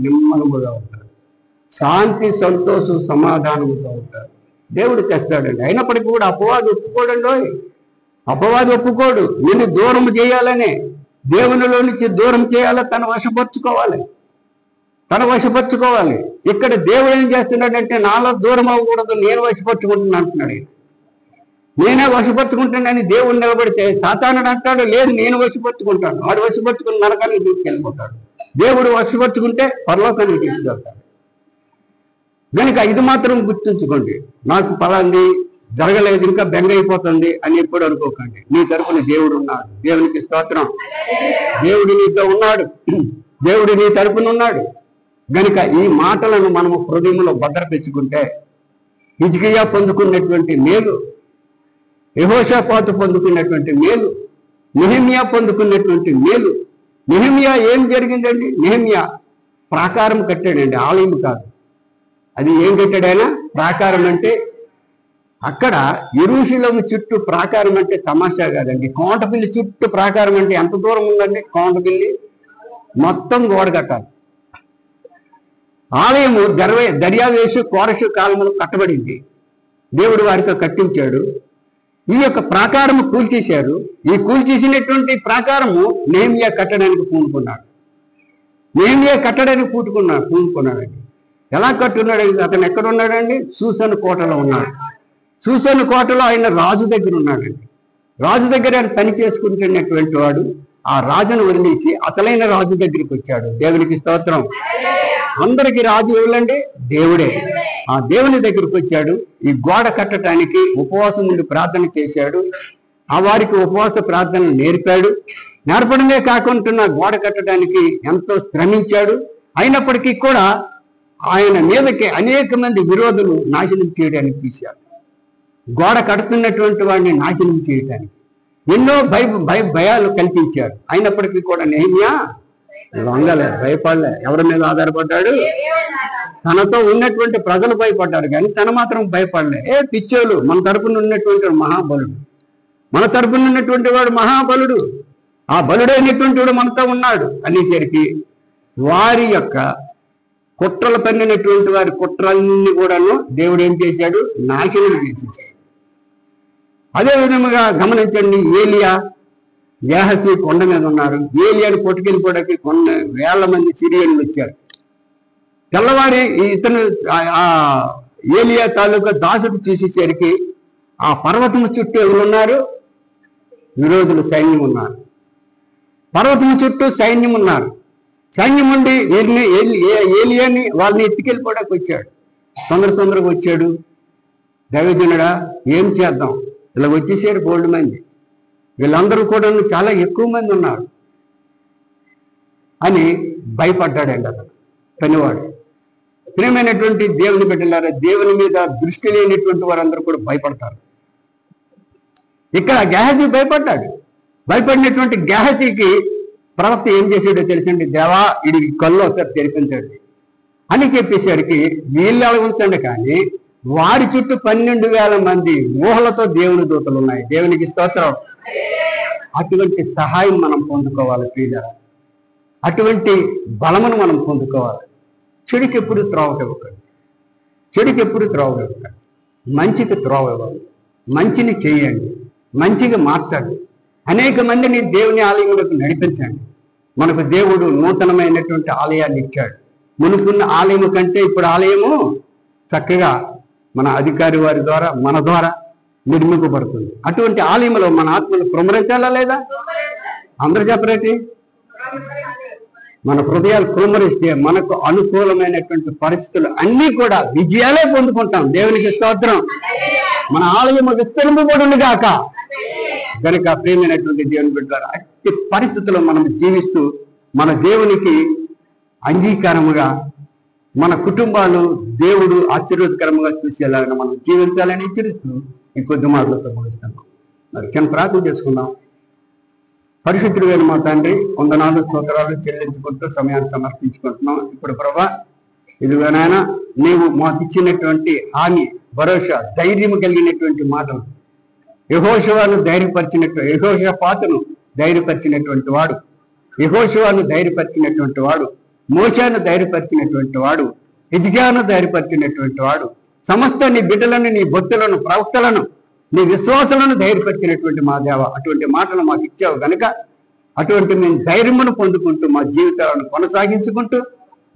నిమ్మలముగా ఉంటారు. శాంతి, సంతోషం, సమాధానముగా ఉంటారు. దేవుడు తెస్తాడండి. అయినప్పటికీ కూడా అపవాది ఒప్పుకోడు. నిన్ను దూరం చేయాలనే, దేవునిలో నుంచి దూరం చేయాలా, తన వశపరుచుకోవాలి. ఇక్కడ దేవుడు ఏం చేస్తున్నాడంటే నాలో దూరం అవ్వకూడదు, నేను వశపరుచుకుంటున్నాను అంటున్నాడు. నేనే వశపరుచుకుంటానని దేవుడు నిలబడితే సాతానుడు అంటాడు, లేదు నేను వశపరుచుకుంటాను. వాడు వశపరుచుకుని నరకానికి తీసుకెళ్ళిపోతాడు. దేవుడు వశపరుచుకుంటే పరలోకానికి తీసుకెళ్తాడు. కనుక ఇది మాత్రం గుర్తుంచుకోండి. నాకు ఫలాంది జరగలేదు, ఇంకా బెంగ అయిపోతుంది అని ఎప్పుడు అనుకోకండి. నీ తరపున దేవుడు ఉన్నాడు. దేవునికి స్తోత్రం. దేవుడు నీతో ఉన్నాడు, దేవుడు నీ తరపున ఉన్నాడు. గనుక ఈ మాటలను మనము హృదయంలో భద్రపెట్టుకుంటే హిజ్కియా పొందుకున్నటువంటి మేలు, యెహోషాపాతు పొందుకున్నటువంటి మేలు, నెహెమ్యా పొందుకున్నటువంటి మేలు. నెహెమ్యా ఏం జరిగిందండి? నెహెమ్యా ప్రాకారం కట్టాడండి, ఆలయం కాదు. అది ఏం కట్టాడు ఆయన? ప్రాకారం. అంటే అక్కడ యెరూషలేము చుట్టూ ప్రాకారం అంటే తమాషా కాదండి. కోటపిల్లి చుట్టూ ప్రాకారం అంటే ఎంత దూరం ఉందండి? కోటపిల్లి మొత్తం గోడ కట్టాలి. ఆలయము దర్యావేషు కోరషు కాలంలో కట్టబడింది. దేవుడు వారితో కట్టించాడు. ఈ యొక్క ప్రాకారము కూల్చేశారు. ఈ కూల్చేసినటువంటి ప్రాకారము నెహెమ్యా కట్టడానికి పూనుకున్నాడు. నెహెమ్యా కట్టడానికి పూనుకున్నాడండి. ఎలా కట్టున్నాడు? అతను ఎక్కడ ఉన్నాడండి? సూసను కోటలో ఉన్నాడు. సూసను కోటలో ఆయన రాజు దగ్గర ఉన్నాడండి. రాజు దగ్గర ఆయన పని చేసుకుంటున్నటువంటి వాడు ఆ రాజును వదిలేసి అసలైన రాజు దగ్గరికి వచ్చాడు. దేవునికి స్తోత్రం. అందరికి రాజు ఎవరండి? దేవుడే. ఆ దేవుని దగ్గరికి వచ్చాడు. ఈ గోడ కట్టడానికి ఉపవాసం ఉండి ప్రార్థన చేశాడు. ఆ వారికి ఉపవాస ప్రార్థనలు నేర్పాడు. నేర్పడమే కాకుండా గోడ కట్టడానికి ఎంతో శ్రమించాడు. అయినప్పటికీ కూడా ఆయన మీదకి అనేక మంది విరోధులు నాశనం చేయడానికి చూశారు. గోడ కడుతున్నటువంటి వాడిని నాశనం చేయడానికి ఎన్నో భయాలు కల్పించారు. అయినప్పటికీ కూడా నెహెమ్యా లొంగలే, భయపడలే. ఎవరి మీద ఆధారపడ్డాడు? తనతో ఉన్నటువంటి ప్రజలు భయపడ్డారు కానీ తన మాత్రం భయపడలే. పిచ్చోలు, మన తరపున ఉన్నటువంటి వాడు మహాబలుడు, మన తరపున ఉన్నటువంటి వాడు మహాబలుడు, ఆ బలుడైనటువంటి వాడు మనతో ఉన్నాడు అనేసరికి వారి యొక్క కుట్రలు పన్నినటువంటి వారి కుట్రలన్నీ కూడాను దేవుడు ఏం చేశాడు? నాశనం చేసేసాడు. అదే విధముగా గమనించండి, ఏలియా గేహజీ కొండ మీద ఉన్నారు. ఏలియాని కొట్టుకెళ్ళిపోవడానికి వేల మంది సిరియన్లు వచ్చారు. తెల్లవారి ఇతను ఆ ఏలియా తాలూకా దాసుడు చూసేసరికి ఆ పర్వతము చుట్టూ ఎవరున్నారు? విరోధులు, సైన్యం ఉన్నారు. పర్వతము చుట్టూ సైన్యం ఉన్నారు. సైన్యం ఉండి వీరిని ఏలియాని వాళ్ళని ఎత్తుకెళ్ళిపోవడానికి వచ్చాడు. తొందరగా వచ్చాడు. దైవజనుడా ఏం చేద్దాం, ఇలా వచ్చేసారు బోల్డ్ మంది, వీళ్ళందరూ కూడా చాలా ఎక్కువ మంది ఉన్నారు అని భయపడ్డాడండి అతను పనివాడు. ప్రియమైనటువంటి దేవుని బిడ్డలారా, దేవుని మీద దృష్టి లేనటువంటి వారందరూ కూడా భయపడతారు. ఇక్కడ గేహజీ భయపడ్డాడు. భయపడినటువంటి గేహజీకి ప్రవక్త ఏం చేసాడో తెలిసండి, దేవా ఇది కళ్ళు ఒకసారి తెరిపించండి అని చెప్పేసరికి వీళ్ళు అలా ఉంచండి, కానీ వారి చుట్టూ 12,000 మంది ఊహలతో దేవుని దూతలు ఉన్నాయి. దేవునికి స్తోత్రం. అటువంటి సహాయం మనం పొందుకోవాలి ప్రియులారా. అటువంటి బలమును మనం పొందుకోవాలి. చెడుకి ఎప్పుడు త్రోవ ఇవ్వకండి. చెడుకి ఎప్పుడు త్రోవ ఇవ్వకండి. మంచికి త్రోవ ఇవ్వండి. మంచిని చేయండి. మంచిగా మార్చండి. అనేక మందిని దేవుని ఆలయంలోకి నడిపించండి. మనకు దేవుడు నూతనమైనటువంటి ఆలయాన్ని ఇచ్చాడు. మునుకున్న ఆలయము కంటే ఇప్పుడు ఆలయము చక్కగా మన అధికారి వారి ద్వారా, మన ద్వారా నిర్మింపబడుతుంది. అటువంటి ఆలయంలో మన ఆత్మను కుమ్మరించాలా లేదా? అందరూ చెప్పరేటి? మన హృదయాలు కుమ్మరిస్తే మనకు అనుకూలమైనటువంటి పరిస్థితులు అన్నీ కూడా విజయాలే పొందుకుంటాం. దేవునికి స్తోత్రం. మన ఆలయం విస్తరింపబడును గాక. కనుక ప్రియమైనటువంటి దేవుని బిడ్డలారా, అట్టి పరిస్థితుల్లో మనం జీవిస్తూ మన దేవునికి అంగీకారముగా మన కుటుంబాలు దేవుడు ఆశీర్వాదకరంగా చూసేలాగా మనం జీవించాలని హెచ్చరిస్తూ ఈ కొద్ది మాటలతో ముగిస్తున్నాం. మరి చిన్న ప్రార్థన చేసుకుందాం. పరిశుద్ధుడైన మా తండ్రి, వందనాలు స్తోత్రాలు చెల్లించుకుంటూ సమయాన్ని సమర్పించుకుంటున్నాం. ఇప్పుడు ప్రభా, ఇదిగోనైనా నీవు మాకు ఇచ్చినటువంటి హామీ, భరోసా, ధైర్యం కలిగినటువంటి మాటలు, యెహోషువను యెహోషాపాతును ధైర్యపరిచినటువంటి వాడు, యెహోషువను ధైర్యపరిచినటువంటి వాడు, మోషేను ధైర్యపరిచినటువంటి వాడు, హిజ్కియాను ధైర్యపరిచినటువంటి వాడు, సమస్త నీ బిడ్డలను, నీ భక్తులను, ప్రవక్తలను, నీ విశ్వాసులను ధైర్యపరిచినటువంటి మా దేవ, అటువంటి మాటలు మాకు ఇచ్చావు కనుక అటువంటి మేము ధైర్యమును పొందుకుంటూ మా జీవితాలను కొనసాగించుకుంటూ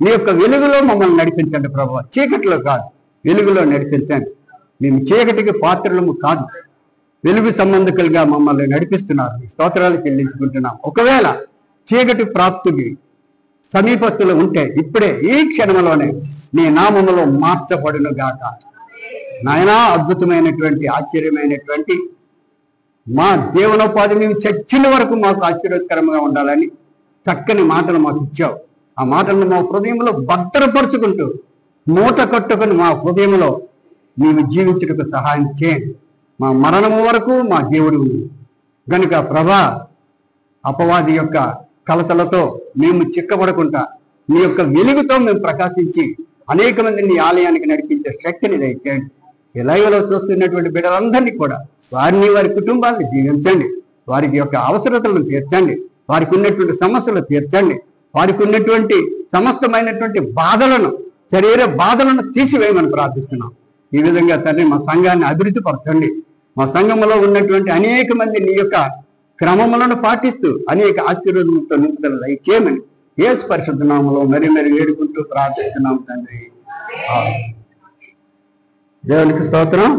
నీ యొక్క వెలుగులో మమ్మల్ని నడిపించండి ప్రభువా. చీకటిలో కాదు, వెలుగులో నడిపించండి. మేము చీకటికి పాత్రలము కాదు, వెలుగు సంబంధికులుగా మమ్మల్ని నడిపిస్తున్నారు. స్తోత్రాలు చెల్లించుకుంటున్నాం. ఒకవేళ చీకటి ప్రాప్తికి సమీపస్తులు ఉంటే ఇప్పుడే ఈ క్షణంలోనే నీ నామములో మార్చబడును గాక. నాయనా, అద్భుతమైనటువంటి ఆశ్చర్యమైనటువంటి మా జీవనోపాధి మేము చచ్చిన వరకు మాకు ఆశ్చర్యకరంగా ఉండాలని చక్కని మాటలు మాకు ఇచ్చావు. ఆ మాటలను మా హృదయంలో భద్రపరుచుకుంటూ మూట కట్టుకుని మా హృదయంలో మేము జీవించుటకు సహాయం చేయండి. మా మరణము వరకు మా దేవుడు గనుక ప్రభా, అపవాది యొక్క కలతలతో మేము చిక్కబడకుండా నీ యొక్క వెలుగుతో మేము ప్రకాశించి అనేక మందిని నీ ఆలయానికి నడిపించే శక్తిని దయచేయండి. ఈ లైవ్లో చూస్తున్నటువంటి బిడ్డలందరినీ కూడా వారిని, వారి కుటుంబాన్ని జీవించండి. వారికి యొక్క అవసరతలను తీర్చండి. వారికి ఉన్నటువంటి సమస్యలు తీర్చండి. వారికి ఉన్నటువంటి సమస్తమైనటువంటి బాధలను, శరీర బాధలను తీసివేయమని ప్రార్థిస్తున్నాం. ఈ విధంగా తండ్రి మా సంఘాన్ని అభివృద్ధి పరచండి. మా సంఘంలో ఉన్నటువంటి అనేక మంది నీ యొక్క క్రమములను పాటిస్తూ అనేక ఆశీర్వాదములతో నింపుదల దయచేయమని యేసు పరిశుద్ధ నామములో మరి వేడుకుంటూ ప్రార్థిస్తున్నాం తండ్రి. దేవునికి స్తోత్రం.